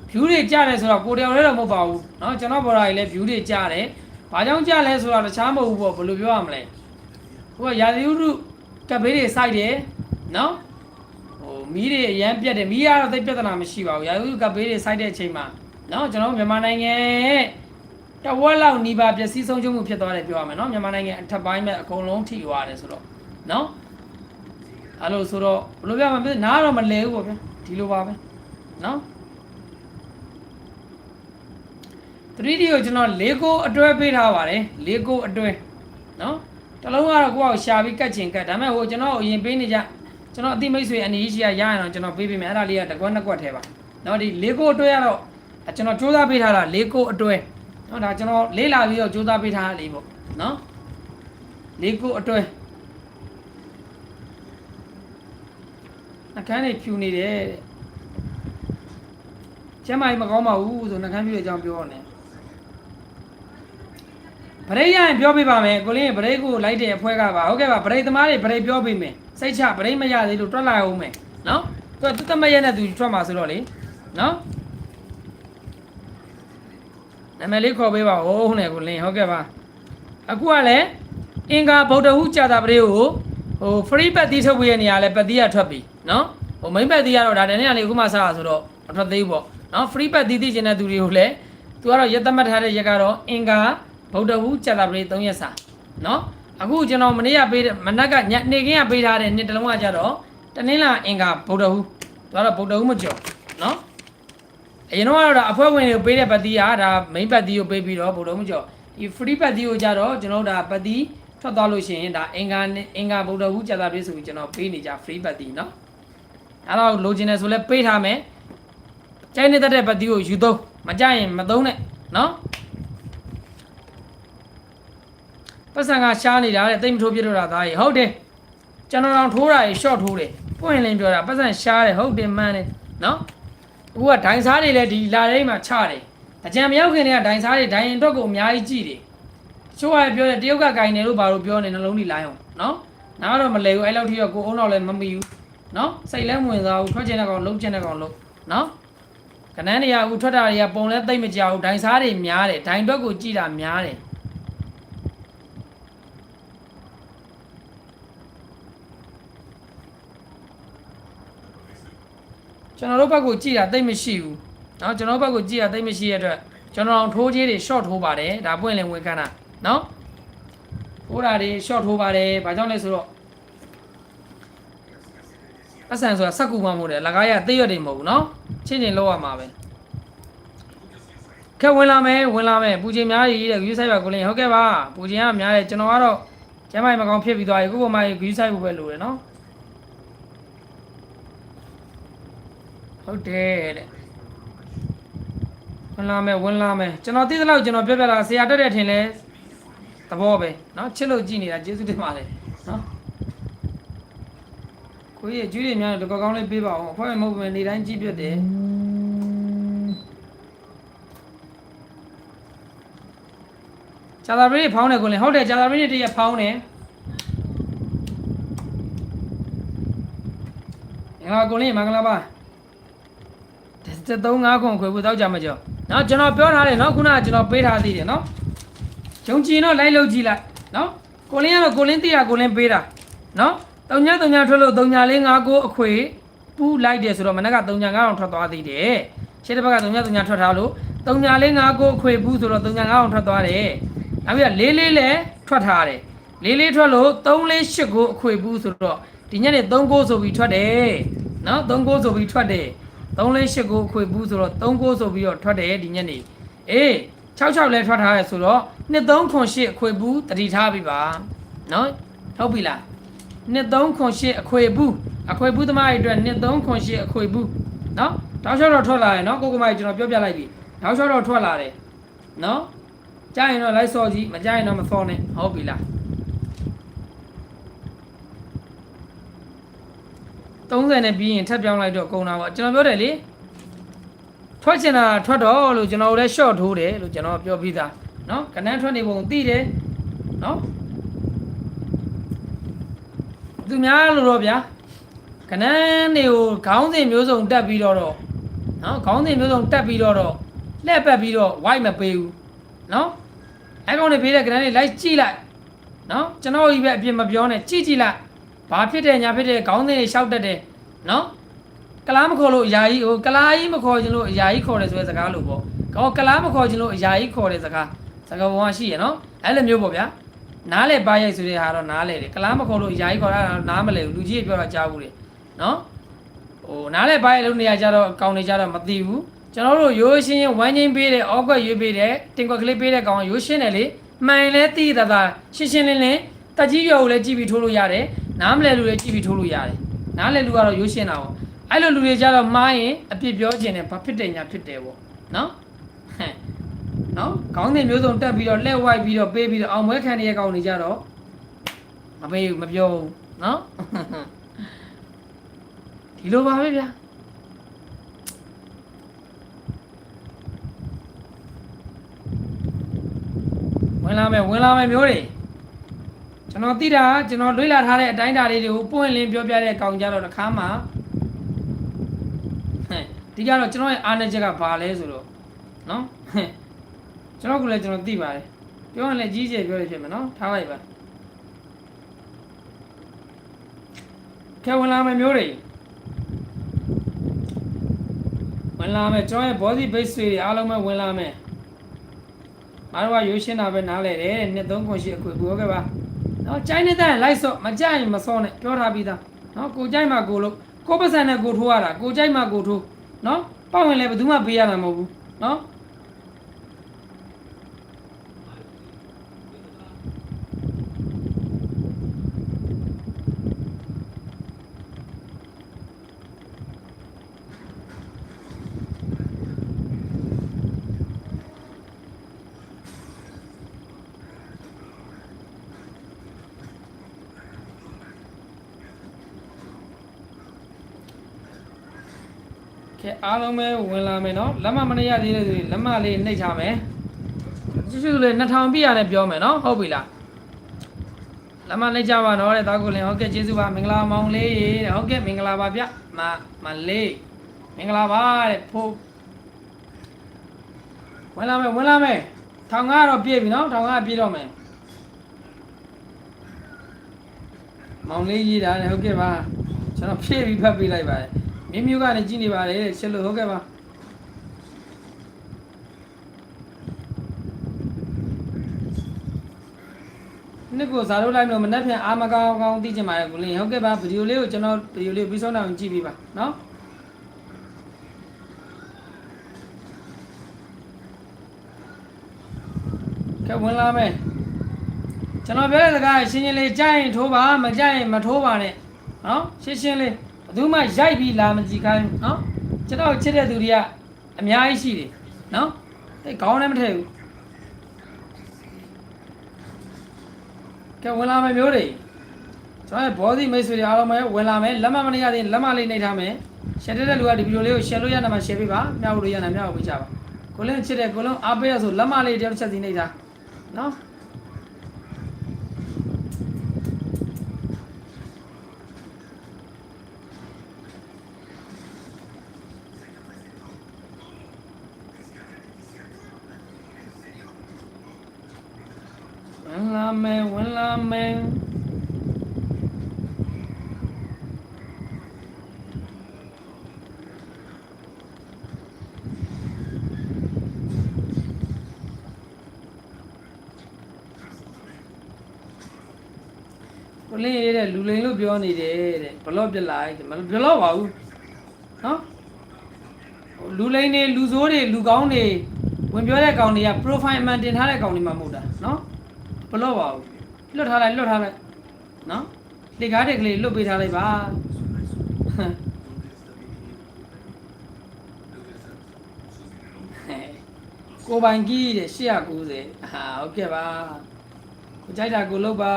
view တွေကြားတယ်ဆိုတော့ကိုတယောက်လည်းတော့မဟုတ်ပါဘူးเนาะကျွန်တော်ဘော်ဒါကြီးလည်း view တွေကြားတယ်ဘာကြောင့်ကြားလဲဆိုတော့တခြားမဟုတ်ဘူးပေါ့ဘယ်လိုပြောရမလဲဟိုကရာသီဥတုကပ်ဘေးတွေစိုက်တယ်เนาะဟိုမီးတွေအရန်ပြတ်တယ်မီးကတော့သိပြဿနာမရှိပါဘူးရာသီဥတုကပ်ဘေးတွေစိုက်တဲ့အချိန်မှာเนาะကျွန်တော်မြန်မာနိုင်ငံတဝက်လောက်နီးပါးပျက်စီးဆုံးရှုံးမှုဖြစ်သွားတယ်ပြောရမယ်เนาะမြန်မာနိုင်ငံအထက်ပိုင်းမှာအကုန်လုံးထိသွားတယ်ဆိုတော့เนาะအဲ့လိုဆိုတော့ဘယ်လိုပြောမလဲနားတော့မလဲဘူးပေါ့ဗျာဒီလိုပါပဲเนาะ 3D ကိုကျွန်တော်၄ကိုအတွဲပေးထားပါတယ်၄ကိုအတွဲเนาะတလုံးကတော့ကိုယ့်အောင်ရှာပြီးကတ်ချင်ကတ်ဒါပေမဲ့ဟိုကျွန်တော်အရင်ပေးနေကြကျွန်တော်အတိမိတ်ဆွေအနေရှိရရရင်တော့ကျွန်တော်ပေးပေးမယ်အဲ့ဒါလေးကတကွက်နှစ်ကွက်ထဲပါเนาะဒီ၄ကိုအတွဲကတော့ကျွန်တော်စူးစမ်းပေးထားတာ၄ကိုအတွဲเนาะဒါကျွန်တော်လေးလာပြီးတော့စူးစမ်းပေးထားတာလေးပေါ့เนาะ၄ကိုအတွဲနှကန်းနေဖြူနေတယ်ကျမကြီးမကောင်းပါဘူးဆိုနှကန်းဖြူတဲ့အကြောင်းပြောနေဗရိတ်ရရင်ပြောပြပါမယ်ကိုလင်းဗရိတ်ကိုလိုက်တဲ့အဖွဲကပါဟုတ်ကဲ့ပါဗရိတ်သမားတွေဗရိတ်ပြောပေးမယ်စိတ်ချဗရိတ်မရသေးလို့တွက်လိုက်အောင်မယ်နော်သူတမရက်နဲ့သူထွက်မှာဆိုတော့လေနော်နာမည်လေးခေါ်ပေးပါဦးနဲ့ကိုလင်းဟုတ်ကဲ့ပါအခုကလည်းအင်္ဂါဗုဒ္ဓဟူကြာတာပရိကိုဟို free ပတ်တီးထုတ်ပေးရနေရလဲပတ်တီးရထွက်ပြီနော်ဟို main ပတ်တီးရတော့ဒါတနေ့ကလေအခုမှစားတာဆိုတော့မထွက်သေးဘူးပေါ့နော် free ပတ်တီးသိချင်တဲ့သူတွေကိုလည်းသူကတော့ရက်သက်မှတ်ထားတဲ့ရက်ကတော့အင်္ဂါဗုဒ္ဓဟူးကြာတာပရိ3ရက်စာเนาะအခုကျွန်တော်မနေ့ကပေးတဲ့မနက်ကညနေခင်းကပေးထားတဲ့နှစ်တလုံးကကြတော့တနင်္လာအင်္ဂါဗုဒ္ဓဟူးသူကတော့ဗုဒ္ဓဟူးမကျော်เนาะအရင်တော့ဒါအဖွဲ့ဝင်တွေကိုပေးတဲ့ပတ်တီးကဒါ main ပတ်တီးကိုပေးပြီးတော့ဗုဒ္ဓဟူးမကျော်ဒီ free ပတ်တီးကိုကြတော့ကျွန်တော်ဒါပတ်တီးထွက်သွားလို့ရှိရင်ဒါအင်္ဂါဗုဒ္ဓဟူးကြာတာပရိဆိုပြီးကျွန်တော်ပေးနေကြ free ပတ်တီးเนาะအဲ့တော့လိုချင်တယ်ဆိုလဲပေးထားမယ်ကြိုက်နေတဲ့ပတ်တီးကိုယူသုံးမကြိုက်ရင်မသုံးနဲ့เนาะပတ်စံကရှားနေတာတဲ့တိတ်မထိုးပြတော့တာသားကြီးဟုတ်တယ်ကျွန်တော်တောင်ထိုးတာရေ short ထိုးတယ်ပွင့်လင်းပြောတာပတ်စံရှားတယ်ဟုတ်တယ်မှန်တယ်နော်အခုကဒိုင်စားတွေလည်းဒီလာထဲမှာချတယ်အကြံမရောက်ခင်တည်းကဒိုင်စားတွေဒိုင်ရင်တော့ကိုအများကြီးကြည့်တယ်ချိုးရပြောတယ်တရုတ်ကဂိုင်တယ်လို့ဘာလို့ပြောနေနှလုံးကြီးလိုင်းအောင်နော်နားတော့မလဲဘူးအဲ့လောက်ထိတော့ကိုအုံးတော့လည်းမမီဘူးနော်စိတ်လည်းမဝင်စားဘူးထွက်ချင်တဲ့ကောင်လုံးချင်တဲ့ကောင်လုံးနော်ကနန်းတွေကအခုထွက်တာတွေကပုံလဲသိမ့်မကြဘူးဒိုင်စားတွေများတယ်ဒိုင်တော့ကိုကြည့်တာများတယ်ကျွန်တော်တို့ဘက်ကိုကြည့်တာသိမရှိဘူးเนาะကျွန်တော်ဘက်ကိုကြည့်တာသိမရှိရတဲ့အတွက်ကျွန်တော်ထိုးကြီးတွေ short ထိုးပါတယ်ဒါပွင့်လင်းဝင်ခန်းတာเนาะထိုးတာတွေ short ထိုးပါတယ်ဘာကြောင့်လဲဆိုတော့အဆန်ဆိုတာစက်ကူမှမဟုတ်တယ်လကားရသိရွက်တွေမဟုတ်ဘူးเนาะချင်းချင်းလောက်ရမှာပဲခက်ဝင်လာမယ်ပူချင်းများကြီးတဲ့ view site ပါကိုလင်းဟုတ်ကဲ့ပါပူချင်းကများတယ်ကျွန်တော်ကတော့ကျမ်းမိုင်မကောင်းဖြစ်ပြီးသွားပြီခုပေါ်မှာ view site ဖို့ပဲလိုတယ်เนาะဟုတ်တယ်တဲ့ဝင်လာမယ်ကျွန်တော်သိသလောက်ကျွန်တော်ပြောပြတာဆရာတက်တဲ့ထင်လဲသဘောပဲเนาะချစ်လို့ကြည်နေတာကျေးဇူးတင်ပါတယ်เนาะကိုကြီးကျွေးတွေများတော့ကောင်းလေးပေးပါအောင်အဖွဲ့မဟုတ်ဘူးနေတိုင်းကြည့်ပြတယ်ဂျာသာပရိဖောင်းတယ်ကိုလည်းဟုတ်တယ်ဂျာသာပရိတည်းဖောင်းတယ်ငါကိုလည်းမင်္ဂလာပါ3-5ခွန်ခွေဖို့တောက်ကြမှာကြောเนาะကျွန်တော်ပြောထားတယ်เนาะခုနကကျွန်တော်ပေးထားသေးတယ်เนาะဂျုံချင်တော့လိုက်လုပ်ကြည့်လိုက်เนาะကိုလင်းကတော့ကိုလင်းသိတာကိုလင်းပေးတာเนาะ3-3ထွက်လို့3-4-5-9အခွေပူးလိုက်တယ်ဆိုတော့မနက်က3-5ထွက်သွားသေးတယ်ရှေ့တစ်ဘက်က3-3ထွက်ထားလို့3-4-5-9အခွေပူးဆိုတော့3-5ထွက်သွားတယ်နောက်ပြီး4-4လည်းထွက်ထားတယ် လေးလေးထွက်လို့3လေး8ကိုအခွေဘူးဆိုတော့ဒီညနေ3ကိုဆိုပြီးထွက်တယ်နော်3ကိုဆိုပြီးထွက်တယ်3လေး8ကိုအခွေဘူးဆိုတော့3ကိုဆိုပြီးတော့ထွက်တယ်ဒီညနေအေး66လဲထွက်ထားရဲဆိုတော့23ခွန်8အခွေဘူးတတိထားပြီပါနော်ဟုတ်ပြီလား23ခွန်8အခွေဘူးသမားတွေအတွက်23ခွန်8အခွေဘူးနော်တောက်လျှောက်တော့ထွက်လာတယ်နော်ကိုကမိုင်ကျွန်တော်ပြောပြလိုက်ပြီတောက်လျှောက်တော့ထွက်လာတယ်နော်ကြားရင်တော့လိုက်စော်ကြည့်မကြားရင်တော့မစော်နဲ့ဟုတ်ပြီလား30နဲ့ပြီးရင်ထပ်ပြောင်းလိုက်တော့ကုန်တာပေါ့ကျွန်တော်ပြောတယ်လေထွက်ချင်တာထွက်တော့လို့ကျွန်တော်လည်း short ထိုးတယ်လို့ကျွန်တော်ပြောပြီးသားနော်ကနန်းထွက်နေပုံသိတယ်နော်သူများလို့တော့ဗျာကနန်းတွေကိုခေါင်းစဉ်မျိုးစုံတက်ပြီးတော့နော်ခေါင်းစဉ်မျိုးစုံတက်ပြီးတော့လှည့်ပတ်ပြီးတော့ white မပေးဘူးနော်အဲ့ကောင်တွေပေးတဲ့ကနန်းတွေလိုက်ကြည့်လိုက်နော်ကျွန်တော်ကြီးပဲအပြစ်မပြောနဲ့ကြည့်လိုက်ဘာဖြစ်တယ်ညာဖြစ်တယ်ခေါင်းစဉ်တွေရှောက်တက်တယ်နော်ကလားမခေါ်လို့အရာကြီးဟိုကလားကြီးမခေါ်ခြင်းလို့အရာကြီးခေါ်တယ်ဆိုတဲ့စကားလို့ပေါ့ကောကလားမခေါ်ခြင်းလို့အရာကြီးခေါ်တဲ့စကားပုံကရှိရနော်အဲ့လိုမျိုးပေါ့ဗျာနားလေပါရိုက်ဆိုတဲ့ဟာတော့နားလေတယ်ကလားမခေါ်လို့အရာကြီးခေါ်တာနားမလဲဘူးလူကြီးပြောတာကြားဘူးလေနော်ဟိုနားလေပါရိုက်လို့နေရာကြတော့ကောင်းနေကြတော့မသိဘူးကျွန်တော်တို့ရိုးရှင်းဝမ်းချင်းပေးတယ်အောက်ကွက်ရွေးပေးတယ်တင်ကွက်ကလေးပေးတဲ့ကောင်ရိုးရှင်းတယ်လေမှန်လဲသိတာရှင်းရှင်းလင်းလင်းတက်ကြီးရွယ်ကိုလည်းကြည့်ပြီးထိုးလို့ရတယ်နားမလဲလူလည်းကြည့်ပြီးထိုးလို့ရတယ်နားလဲလူကတော့ရိုးရှင်းတာပေါ့အဲ့လိုလူတွေကြတော့မှားရင်အပြစ်ပြောခြင်းနဲ့ဘာဖြစ်တယ်ညာဖြစ်တယ်ပေါ့နော်နော်ခေါင်းစဉ်မျိုးစုံတက်ပြီးတော့လက်ဝိုက်ပြီးတော့ပေးပြီးတော့အောင်ပွဲခံရတဲ့ကောင်တွေကြတော့မပေးဘူးမပြောဘူးနော်ဒီလိုပါပဲဗျာဝင်လာမယ်မျိုးတွေကျွန်တော်သိတာကျွန်တော်လွှဲလာထားတဲ့အတိုင်းအတာလေးတွေကိုပွင့်လင်းပြောပြတဲ့ကောင်ကြတော့တစ်ခါမှဒီကတော့ကျွန်တော်ရဲ့အားနည်းချက်ကဘာလဲဆိုတော့နော်ကျွန်တော်ကလည်းကျွန်တော်သိပါတယ်ပြောရင်လည်းကြီးကျယ်ပြောရဖြစ်မယ်နော်ထားလိုက်ပါခဲဝင်လာမယ်မျိုးတွေဝင်လာမယ်ကျွန်တော်ရဲ့ body base တွေအားလုံးပဲဝင်လာမယ်မတော်ကရိုးရှင်းတာပဲနားလဲတယ်နှစ်3ခွန်ရှိအခွေပြောခဲ့ပါနော်ကြိုင်းနေတဲ့လိုက်စော့မကြိုက်ရင်မစောနဲ့ပြောထားပြီးသားနော်ကိုကြိုက်မှကိုလို့ကိုပတ်စံနဲ့ကိုထိုးရတာကိုကြိုက်မှကိုထိုးနော်ပေါ့ဝင်လဲဘယ်သူမှပေးရမှာမဟုတ်ဘူးနော်ကဲအားလုံးပဲဝင်လာမယ်နော်လက်မမနေရသေးတဲ့ဆိုရင်လက်မလေးနှိပ်ထားမယ်ကျူးလေး2000ပြည့်ရတယ်ပြောမယ်နော်ဟုတ်ပြီလားလက်မနှိပ်ကြပါနော်တဲ့တာကိုလင်ဟုတ်ကဲ့ကျေးဇူးပါမင်္ဂလာမောင်လေးတဲ့ဟုတ်ကဲ့မင်္ဂလာပါဗျမလေးမင်္ဂလာပါတဲ့ဖို့ဝင်လာမယ်ထောင်ကတော့ပြည့်ပြီနော်ထောင်ကပြည့်တော့မယ်မောင်လေးရေးတာတဲ့ဟုတ်ကဲ့ပါကျွန်တော်ဖြည့်ပြီးဖတ်ပေးလိုက်ပါတယ်မင်းမျိုးကနေကြည့်နေပါလေချက်လို့ဟုတ်ကဲ့ပါနှစ်ကိုစားလို့လိုက်လို့မနှက်ပြန်အာမကောင်းသိချင်ပါတယ်ကိုလင်းဟုတ်ကဲ့ပါဗီဒီယိုလေးကိုကျွန်တော်ဗီဒီယိုလေးပြီးဆုံးအောင်ကြည့်ပြီးပါနော်ကဲဝင်လာမယ်ကျွန်တော်ပြောတဲ့စကားရှင်းလေးကြိုက်ရင်ထိုးပါမကြိုက်ရင်မထိုးပါနဲ့နော်ရှင်းလေးဘယ်သူမှရိုက်ပြီးလာမကြည့်ခိုင်းနော်ကျွန်တော်ချစ်တဲ့သူတွေကအများကြီးရှိတယ်နော်အဲ့ခေါင်းလည်းမထည့်ဘူးကဲဝင်လာမယ်မျိုးတွေကျွန်တော်ရဲ့ body မိတ်ဆွေတွေအားလုံးပဲဝင်လာမယ်လက်မနေရသေးလက်မလေးနှိပ်ထားမယ် share တဲ့လူကဒီဗီဒီယိုလေးကို share လို့ရနာမှာ share ပေးပါမျှဝေလို့ရနာမျှဝေပေးကြပါကိုလင်းချစ်တဲ့ကိုလုံးအားပေးရဆိုလက်မလေးတယောက်ချက်စီနှိပ်ထားနော်ဝင်လာမယ် လင်းရဲ့လူလိန်လို့ပြောနေတယ်တဲ့ဘလော့ပြလိုက်မပြောပါဘူးနော်လူလိန်တွေလူဆိုးတွေလူကောင်းတွေဝင်ပြောတဲ့ကောင်တွေက profile အမှန်တင်ထားတဲ့ကောင်တွေမှမဟုတ်တာနော်ဘလော့ပါဘူးလွတ်ထားလိုက်နော်လေကားတဲ့ကလေးလွတ်ပေးထားလိုက်ပါကိုပိုင်ကြီးတဲ့890ဟာဟုတ်ကဲ့ပါကိုကြိုက်တာကိုလုပ်ပါ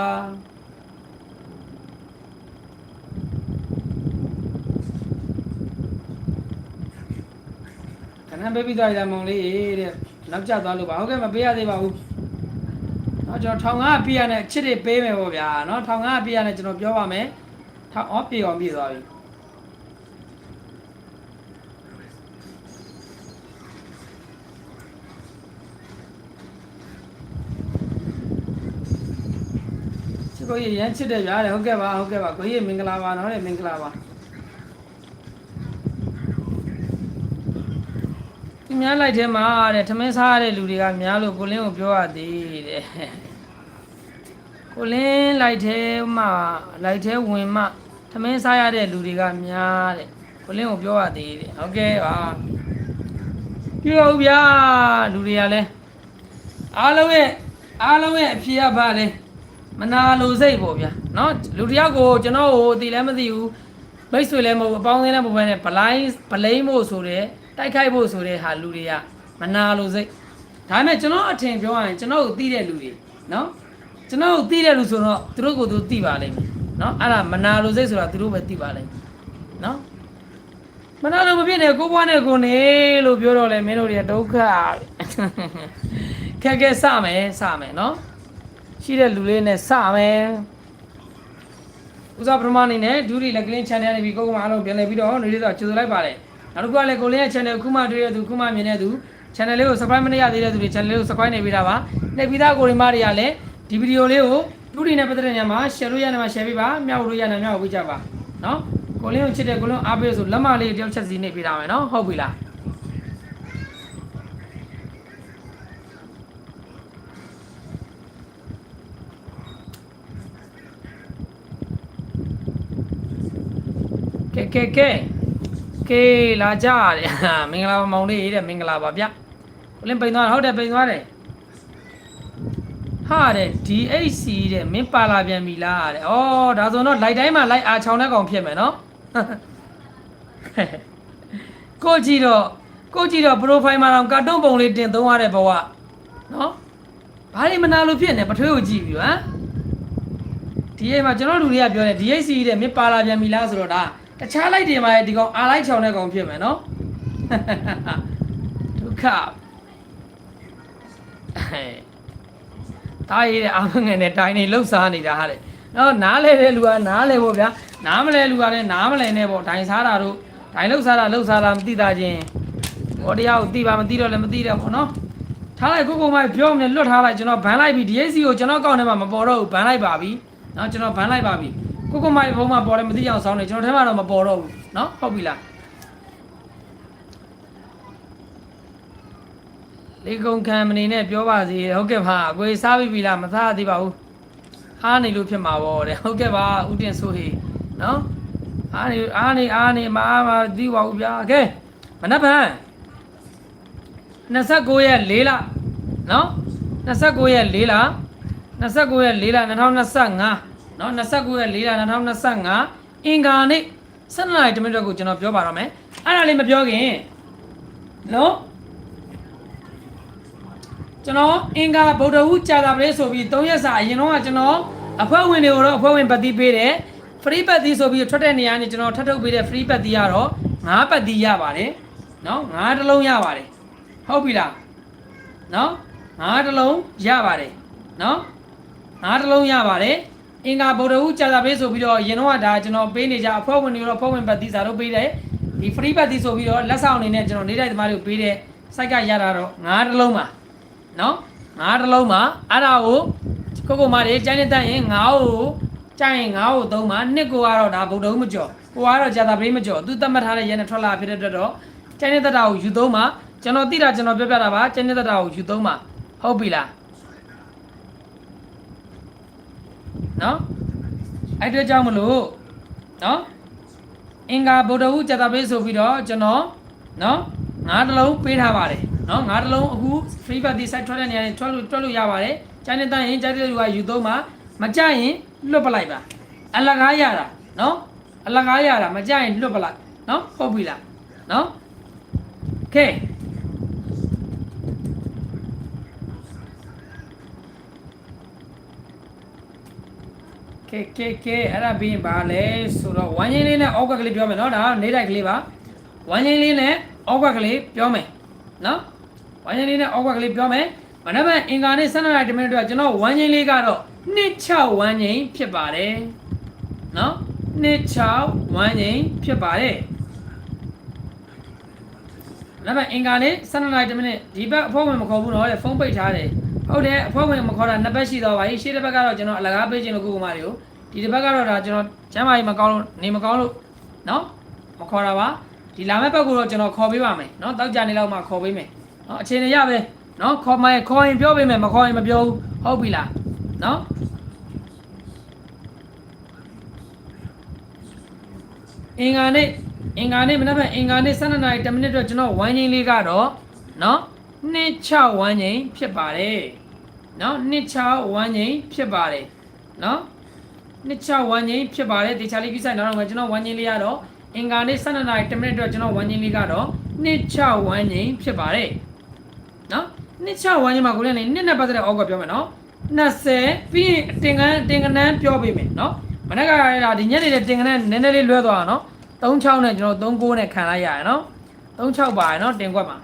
ခဏပေးပြီးသွားရမောင်လေးတဲ့နောက်ကျသွားလို့ပါဟုတ်ကဲ့မပေးရသေးပါဘူးနော်ကျွန်တော်1500ပြည့်ရနဲ့ချစ်တွေပေးမယ်ပေါ့ဗျာနော်1500ပြည့်ရနဲ့ကျွန်တော်ပြောပါမယ်ပြေအောင်ပြေသွားပြီကိုကြီးရမ်းချစ်တယ်ဗျာတဲ့ဟုတ်ကဲ့ပါကိုကြီးမင်္ဂလာပါနော်တဲ့မင်္ဂလာပါဒီများလိုက်ထဲမှာတဲ့ထမင်းစားရတဲ့လူတွေကများလို့ကိုလင်းကိုပြောရသေးတဲ့ကိုလင်းလိုက်ထဲဝင်မှထမင်းစားရတဲ့လူတွေကများတဲ့ကိုလင်းကိုပြောရသေးတဲ့ဟုတ်ကဲ့ပါပြောဗျာလူတွေကလည်းအားလုံးရဲ့အဖြေရပါလေမနာလိုစိတ်ပေါ့ဗျာနော်လူတယောက်ကိုကျွန်တော်ကိုသိလည်းမသိဘူးမိတ်ဆွေလည်းမဟုတ်အပေါင်းအသင်းလည်းမဟုတ်ဘဲနဲ့ဗလိမ့်ဖို့ဆိုတဲ့တိုက်ခိုက်ဖို့ဆိုတဲ့ဟာလူတွေကမနာလိုစိတ်ဒါပေမဲ့ကျွန်တော်အထင်ပြောရရင်ကျွန်တော်ကိုသိတဲ့လူတွေနော်ကျွန်တော်ကိုသိတဲ့လူဆိုတော့သူတို့ကိုသူသိပါလိမ့်မယ်နော်အဲ့ဒါမနာလိုစိတ်ဆိုတာသူတို့ပဲသိပါလိမ့်မယ်နော်မနာလိုမဖြစ်နဲ့ကိုဘွားနဲ့ကိုနေလို့ပြောတော့လေမင်းတို့တွေကဒုက္ခခက်စမယ်နော်ရှိတဲ့လူလေးနဲ့စမယ်ဦးစားပထမအနေနဲ့ဒူရီလက်ကလင်း channel နေပြီးကိုကမအားလုံးပြန်လည်ပြီးတော့နေလေးတော့ကြိုဆိုလိုက်ပါတယ်နောက်တစ်ခုကလည်းကိုလင်းရဲ့ channel ခုမှတွေ့ရသူခုမှမြင်တဲ့သူ channel လေးကို subscribe မလုပ်ရသေးတဲ့သူတွေ channel လေးကို subscribe နေပေးတာပါနှိပ်ပြီးသားကိုရီမတွေကလည်းဒီဗီဒီယိုလေးကိုဒူရီနဲ့ပတ်သက်တဲ့ညမှာ share လို့ရနေမှာ share ပေးပါမျှဝေလို့ရနေမျှဝေပေးကြပါနော်ကိုလင်းကိုချစ်တဲ့ကိုလင်းအားပေးဆိုလက်မလေးတယောက်ချက်စီနှိပ်ပေးတာမယ်နော်ဟုတ်ပြီလားကဲလာကြတယ်မင်္ဂလာပါမောင်လေးတဲ့မင်္ဂလာပါဗျကိုလင်းပိန်သွားဟုတ်တယ်ပိန်သွားတယ်ဟာတဲ့ DHC တဲ့မင်းပါလာပြန်ပြီလားတဲ့ဩဒါဆိုတော့လိုက်တိုင်းမှာလိုက်အားချောင်းတဲ့ကောင်ဖြစ်မယ်နော်ကိုကြည့်တော့ profile မှာတော့ကာတွန်းပုံလေးတင်သုံးရတဲ့ဘဝနော်ဘာလို့မနာလို့ဖြစ်နေပထွေးကိုကြည့်ပြီဟမ်ဒီအိမ်မှာကျွန်တော်လူတွေကပြောတယ် DHC တဲ့မင်းပါလာပြန်ပြီလားဆိုတော့ဒါတခြားလိုက်တင်ပါရဲ့ဒီကောင်အားလိုက်ချောင်းတဲ့ကောင်ဖြစ်မယ်နော်ဒုက္ခတားရတဲ့အာမငယ်နဲ့တိုင်းနေလှုပ်ရှားနေတာဟာတဲ့နော်နားလဲတဲ့လူကနားလဲပေါ့ဗျာနားမလဲလူကလည်းနားမလဲနဲ့ပေါ့ဒိုင်စားတာတို့ဒိုင်လှုပ်ရှားတာမသိတာချင်းဘောတရားကိုသိပါမသိတော့လည်းမသိတယ်ပေါ့နော်ထားလိုက်ကိုမိုက်ပြောမလဲလွတ်ထားလိုက်ကျွန်တော်ဘန်လိုက်ပြီ DHC ကိုကျွန်တော်ကောက်နေမှာမပေါ်တော့ဘူးဘန်လိုက်ပါပြီနော်ကျွန်တော်ဘန်လိုက်ပါပြီကိုမိုက်ဘုံမှာပေါ်တယ်မသိအောင်ဆောင်းနေကျွန်တော်ထဲမှာတော့မပေါ်တော့ဘူးနော်ဟုတ်ပြီလားလေကုန်ခံမနေနဲ့ပြောပါစေဟုတ်ကဲ့ပါအကိုစားပြီလားမစားသေးပါဘူးအားနေလို့ဖြစ်မှာပေါ့တဲ့ဟုတ်ကဲ့ပါဦးတင်ဆိုဟေနော်အားနေမသိပါဘူးဗျာကဲမနက်ဖြန်29ရက်4လနော်29ရက်4လ2025နော်29ရက်4လ2025အင်္ဂါနေ့12နာရီတမိနစ်ကိုကျွန်တော်ပြောပါတော့မယ်အဲ့ဒါလေးမပြောခင်နော်ကျွန်တော်အင်္ဂါဗုဒ္ဓဟူးကြာတာပလေးဆိုပြီး3ရက်စာအရင်တော့ကကျွန်တော်အဖွဲ့ဝင်တွေကိုတော့အဖွဲ့ဝင်ပတ်တီးပေးတယ် free ပတ်တီးဆိုပြီးထွက်တဲ့နေရာနေကျွန်တော်ထပ်ထုတ်ပေးတဲ့ free ပတ်တီးကတော့9ပတ်တီးရပါတယ်နော်9တစ်လုံးရပါတယ်ဟုတ်ပြီလားနော်9တစ်လုံးရပါတယ်နော်9တစ်လုံးရပါတယ်အင်္ဂါဗုဒ္ဓဟူးကြာတာပလေးဆိုပြီးတော့အရင်တော့ကဒါကျွန်တော်ပေးနေကြအဖွဲ့ဝင်တွေတော့အဖွဲ့ဝင်ပတ်တီးစာတော့ပေးတယ်ဒီ free ပတ်တီးဆိုပြီးတော့လက်ဆောင်အနေနဲ့ကျွန်တော်နေတဲ့သမားတွေကိုပေးတဲ့ site ကရတာတော့9တစ်လုံးပါနော်9တစ်လုံးမှာအဲ့ဒါကိုမလေးကျိုင်းနေတတ်ရင်9ကိုကျိုင်းရင်9ကို3မှာနှစ်ကိုကတော့ဒါဗုဒ္ဓဟူးမကျော်ကိုကတော့ဂျာတာပရိမကျော်သူသတ်မှတ်ထားတဲ့ရဲနဲ့ထွက်လာဖြစ်တဲ့အတွက်တော့ကျိုင်းနေတတ်တာကိုယူ3မှာကျွန်တော်သိတာကျွန်တော်ပြောပြတာပါကျိုင်းနေတတ်တာကိုယူ3မှာဟုတ်ပြီလားနော် အဲ့အတွက်ကြောင့်မလို့နော်အင်္ဂါဗုဒ္ဓဟူဇာတာပရိဆိုပြီးတော့ကျွန်တော်နော်ငါးတလုံးပေးထားပါတယ်နော်ငါးတလုံးအခု free birthday site ထွက်တဲ့နေရာနဲ့ထွက်လို့ရပါတယ်ကျန်တဲ့တန်းရင်ကျန်တဲ့လူကယူသုံးမှာမကြရင်လွတ်ပလိုက်ပါအလကားရတာနော်အလကားရတာမကြရင်လွတ်ပလိုက်နော်ဟုတ်ပြီလားနော်โอเคကဲအဲ့ဒါပြီးရင်ပါလဲဆိုတော့ဝမ်းချင်းလေးနဲ့အောက်ကကလေးပြောမယ်နော်ဒါနေတိုက်ကလေးပါဝမ်းချင်းလေးနဲ့အောက်ကကလေးပြောမယ်နော်ဝမ်းချင်းလေးနဲ့အောက်ကကလေးပြောမယ်မနက်ဖြန်အင်္ဂါနေ့12နာရီ10မိနစ်အတွက်ကျွန်တော်ဝမ်းချင်းလေးကတော့26ဝမ်းချင်းဖြစ်ပါတယ်နော်26ဝမ်းချင်းဖြစ်ပါတယ်မနက်ဖြန်အင်္ဂါနေ့12နာရီ10မိနစ်ဒီဘက်အဖွဲ့ဝင်မခေါ်ဘူးနော်ဖုန်းပိတ်ထားတယ်ဟုတ်တယ်အဖွဲ့ဝင်မခေါ်တာနှစ်ဘက်ရှိတော့ပါပြီရှေ့တစ်ဘက်ကတော့ကျွန်တော်အလကားပေးခြင်းလို့ကိုမတွေကိုဒီတစ်ဘက်ကတော့ဒါကျွန်တော်ကျမ်းမာရေးမကောင်းလို့နေမကောင်းလို့နော်မခေါ်တာပါဒီလာမယ့်ဘက်ကတော့ကျွန်တော်ခေါ်ပေးပါမယ်နော်တောက်ကြနေလောက်မှခေါ်ပေးမယ်နော်အခြေအနေရပဲနော်ခေါ်ရင်ပြောပေးမယ်မခေါ်ရင်မပြောဘူးဟုတ်ပြီလားနော်အင်္ဂါနေ့မနက်ဖြန်အင်္ဂါနေ့12နာရီ10မိနစ်အတွက်ကျွန်တော်ဝမ်းချင်းလေးကတော့နော်26ဝမ်းချင်းဖြစ်ပါတယ်နော်26ဝမ်းချင်းဖြစ်ပါတယ်နော်26ဝမ်းချင်းဖြစ်ပါတယ်တေချာလေးကြည့်ဆိုင်တော့ကျွန်တော်ဝမ်းချင်းလေးကတော့အင်္ဂါနေ့12နာရီ10မိနစ်အတွက်ကျွန်တော်ဝမ်းချင်းလေးကတော့26ဝမ်းချင်းဖြစ်ပါတယ်နော်26ဝမ်းချင်းမှာကိုလည်းနှစ်နဲ့ပတ်သက်တဲ့အောက်ကပြောမယ်နော်20ပြီးရင်တင်ကန်းပြောပေးမယ်နော်မနေ့ကဒီညနေတင်ကန်းနည်းနည်းလေးလွဲသွားတာနော်36နဲ့ကျွန်တော်39နဲ့ခံလိုက်ရရနော်36ပါရနော်တင်ခွက်မှာ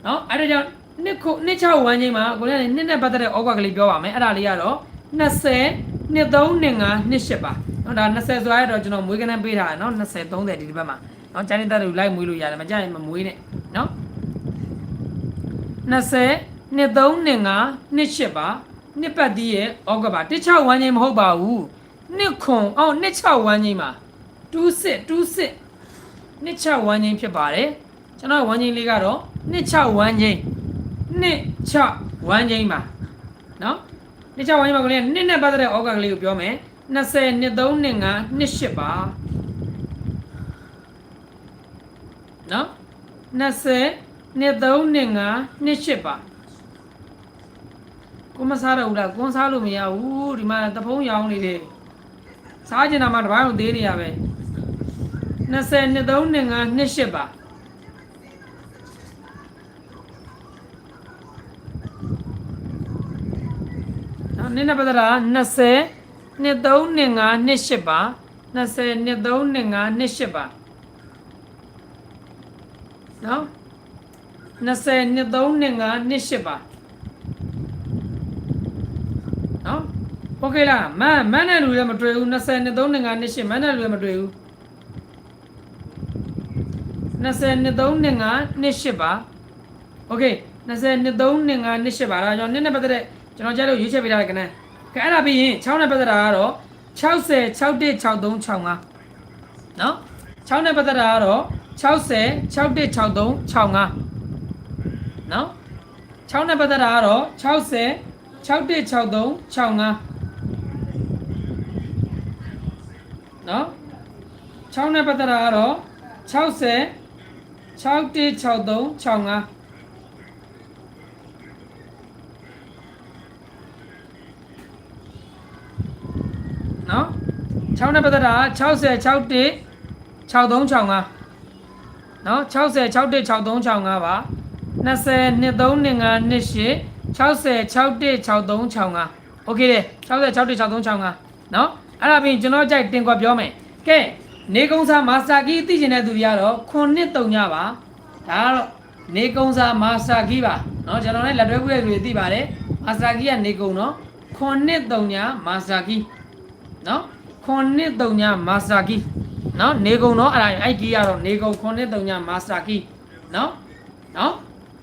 နော်အဲ့ဒါကြောင့်26ဝမ်းချင်းမှာကိုလည်းနှစ်နဲ့ပတ်သက်တဲ့အောက်ကလေးပြောပါမယ်အဲ့ဒါလေးကတော့20 23 25 28ပါနော်ဒါ20ဆိုရတော့ကျွန်တော်မွေးကနန်းပေးထားတယ်နော်20 30ဒီဘက်မှာနော်ကျန်တဲ့တက်လူလိုက်မွေးလို့ရတယ်မကြရင်မမွေးနဲ့နော်20 23 25 28ပါနှစ်ပတ်တည်းရဲ့အောက်ကပါ16ဝမ်းချင်းမဟုတ်ပါဘူးနှစ်ခွန်26ဝမ်းချင်းမှာ26ဝမ်းချင်းဖြစ်ပါတယ်ကျွန်တော်ဝမ်းချင်းလေးကတော့26ဝမ်းချင်း26ဝမ်းချင်းပါနော်26ဝမ်းချင်းပါကလေးနှစ်နဲ့ပတ်သက်တဲ့အောက်ကကလေးကိုပြောမယ်20 23 25 28ပါနော်20 23 25 28ပါကိုမစားတော့ဘူးလားကိုစားလို့မရဘူးဒီမှာတဖုံးရောင်းနေတယ်စားကျင်တာမှတပိုင်းကိုသေးနေရပဲ20 23 25 28ပါနင်းနဲ့ပတ်သက်တာ20 23 25 28ပါ20 23 25 28ပါနော်20 23 25 28ပါနော်โอเคလားမန်းတဲ့လူလည်းမတွေ့ဘူး20 23 25 28မန်းတဲ့လူလည်းမတွေ့ဘူး20 23 25 28ပါโอเค20 23 25 28ပါဒါကြောင့်နင်းနဲ့ပတ်သက်တဲ့ကျွန်တော်ကြားလို့ရွေးချက်ပေးထားတဲ့ကဏ္ဍကဲအဲ့ဒါပြီးရင်6နဲ့ပတ်သက်တာကတော့60 61 63 65နော်6နဲ့ပတ်သက်တာကတော့60 61 63 65နော်6နဲ့ပတ်သက်တာကတော့60 61 63 65နော်6နဲ့ပတ်သက်တာကတော့60 61 63 65နော်6နဲ့ပတ်သက်တာ60 61 63 65နော်60 61 63 65ပါ20 23 25 28 60 61 63 65โอเคလေ60 61 63 65နော်အဲ့ဒါပြီးကျွန်တော်ကြိုက်တင်ကွက်ပြောမယ်ကဲနေကုန်းစာမာစတာကီသိချင်တဲ့သူတွေကတော့9 3ညပါဒါကတော့နေကုန်းစာမာစတာကီပါနော်ကျွန်တော်လည်းလက်တွဲခွေးတွေသိပါတယ်မာစတာကီကနေကုန်းနော်9 3ညမာစတာကီနော်9 3ညမာစတာကီနော်နေကုန်းနော်အဲ့ကီကတော့နေကုန်း9 3ညမာစတာကီနော်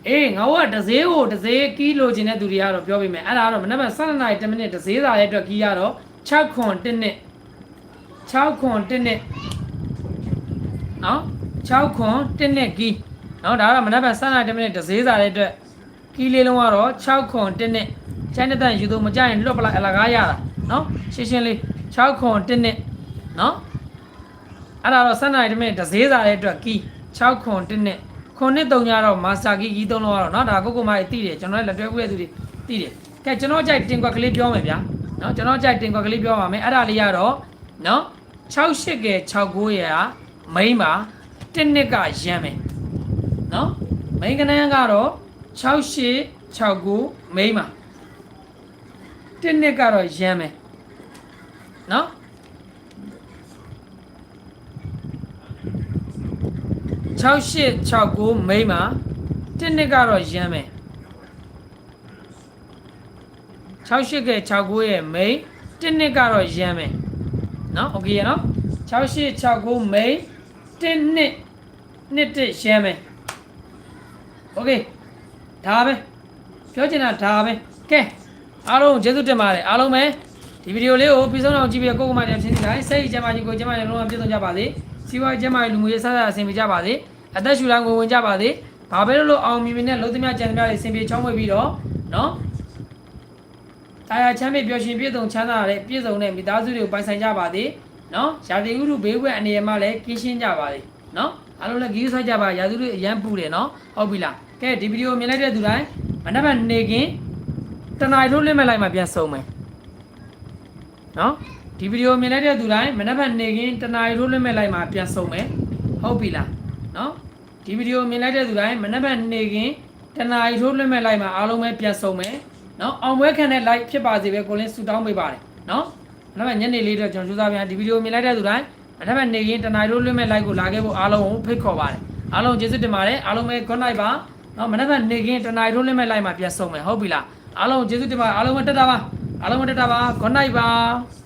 အေးငါတို့ကတစ်စေးကီလိုချင်တဲ့သူတွေကတော့ပြောပြမယ်အဲ့ဒါကတော့မနက်ဖြန်12နာရီ10မိနစ်တစ်စေးစာရဲ့အတွက်ကီကတော့6ခွန်1နှစ်6ခွန်1နှစ်နော်6ခွန်1နှစ်ကီနော်ဒါကတော့မနက်ဖြန်12နာရီ10မိနစ်တစ်စေးစာရဲ့အတွက်ကီလေးလုံးကတော့6ခွန်1နှစ်ချမ်းတဲ့တန်ယူလို့မကြရင်လွတ်ပလိုက်အလကားရတာနော်ရှင်းလေး 6ခွန်1နှစ်နော်အဲ့ဒါတော့12နိုင်တမင်တဈေးစာတဲ့အတွက်ကီး6ခွန်1နှစ်ခွန်နှစ်3ညတော့မာစတာကီး3လုံးကတော့နော်ဒါကိုကိုမကြီးသိတယ်ကျွန်တော်လည်းလက်တွဲခွဲသူတွေသိတယ်ကဲကျွန်တော်ကြိုက်တင်ကွက်ကလေးပြောမယ်ဗျာနော်ကျွန်တော်ကြိုက်တင်ကွက်ကလေးပြောပါမယ်အဲ့ဒါလေးကတော့နော်68ကဲ69ရာမိန်းပါ1နှစ်ကရမ်းမယ်နော်မိန်းကနန်းကတော့6869မိန်းပါ1နှစ်ကတော့ရမ်းမယ်နော်6869မိန်းပါ1နှစ်ကတော့ရမ်းမယ်68က69ရဲ့မိန်း1နှစ်ကတော့ရမ်းမယ်နော်โอเคရနော်6869မိန်း1နှစ်1ရမ်းမယ်โอเคဒါပဲပြောချင်တာဒါပဲကဲအားလုံးကျေးဇူးတင်ပါတယ်အားလုံးပဲဒီဗီဒီယိုလေးကိုပြီးဆုံးအောင်ကြည့်ပြီးကိုကိုမတရားချင်းစီတိုင်းစိတ်ကျမ်းမာခြင်းကိုကျမ်းမာခြင်းလုံးဝပြည့်စုံကြပါစေစီးပွားရေးကျမ်းမာရေးလူမှုရေးဆန်းဆန်းအဆင်ပြေကြပါစေအသက်ရှူလန်းဝင်ကြပါစေဘာပဲလို့အောင်မြင်မြင်နဲ့လုံးသမျှကြံသမျှတွေအဆင်ပြေချောင်းမွေပြီးတော့နော်တရားချမ်းမြေပျော်ရွှင်ပြည့်စုံချမ်းသာတဲ့ပြည့်စုံတဲ့မိသားစုတွေကိုပိုင်ဆိုင်ကြပါစေနော်ရာသီဥတုဘေးကွက်အနေနဲ့မှလည်းကင်းရှင်းကြပါစေနော်အားလုံးလည်းဂီးဆွဲကြပါရာသီဥတုအရန်ပူတယ်နော်ဟုတ်ပြီလားကဲဒီဗီဒီယိုမြင်လိုက်တဲ့သူတိုင်းမနက်ဖြန်နေကင်းတနင်္လာထိုးလင်းမဲ့လိုက်မှပြန်ဆုံးမယ်နော်ဒီဗီဒီယိုမြင်လိုက်တဲ့သူတိုင်းမနက်ဖြန်နေကင်းတနင်္လာထိုးလင်းမဲ့လိုက်မှပြန်ဆုံးမယ်ဟုတ်ပြီလားနော်ဒီဗီဒီယိုမြင်လိုက်တဲ့သူတိုင်းမနက်ဖြန်နေကင်းတနင်္လာထိုးလင်းမဲ့လိုက်မှအားလုံးပဲပြန်ဆုံးမယ်နော်အောင်ပွဲခံတဲ့ like ဖြစ်ပါစေပဲကိုလင်းဆူတောင်းပေးပါတယ်နော်မနက်ဖြန်ညနေလေးတော့ကျွန်တော်စူးစမ်းပြန်ဒီဗီဒီယိုမြင်လိုက်တဲ့သူတိုင်းမနက်ဖြန်နေကင်းတနင်္လာထိုးလင်းမဲ့ like ကိုလာခဲ့ဖို့အားလုံးကိုဖိတ်ခေါ်ပါတယ်အားလုံးကျေးဇူးတင်ပါတယ်အားလုံးပဲ good night ပါနော်မနက်ဖြန်နေကင်းတနင်္လာထိုးလင်းမဲ့ like မှပြန်ဆုံးမယ်ဟုတ်ပြီလားအားလုံးကျေးဇူးတင်ပါအားလုံးပဲတက်တာပါအားလုံးပဲတက်တာပါ good night ပါ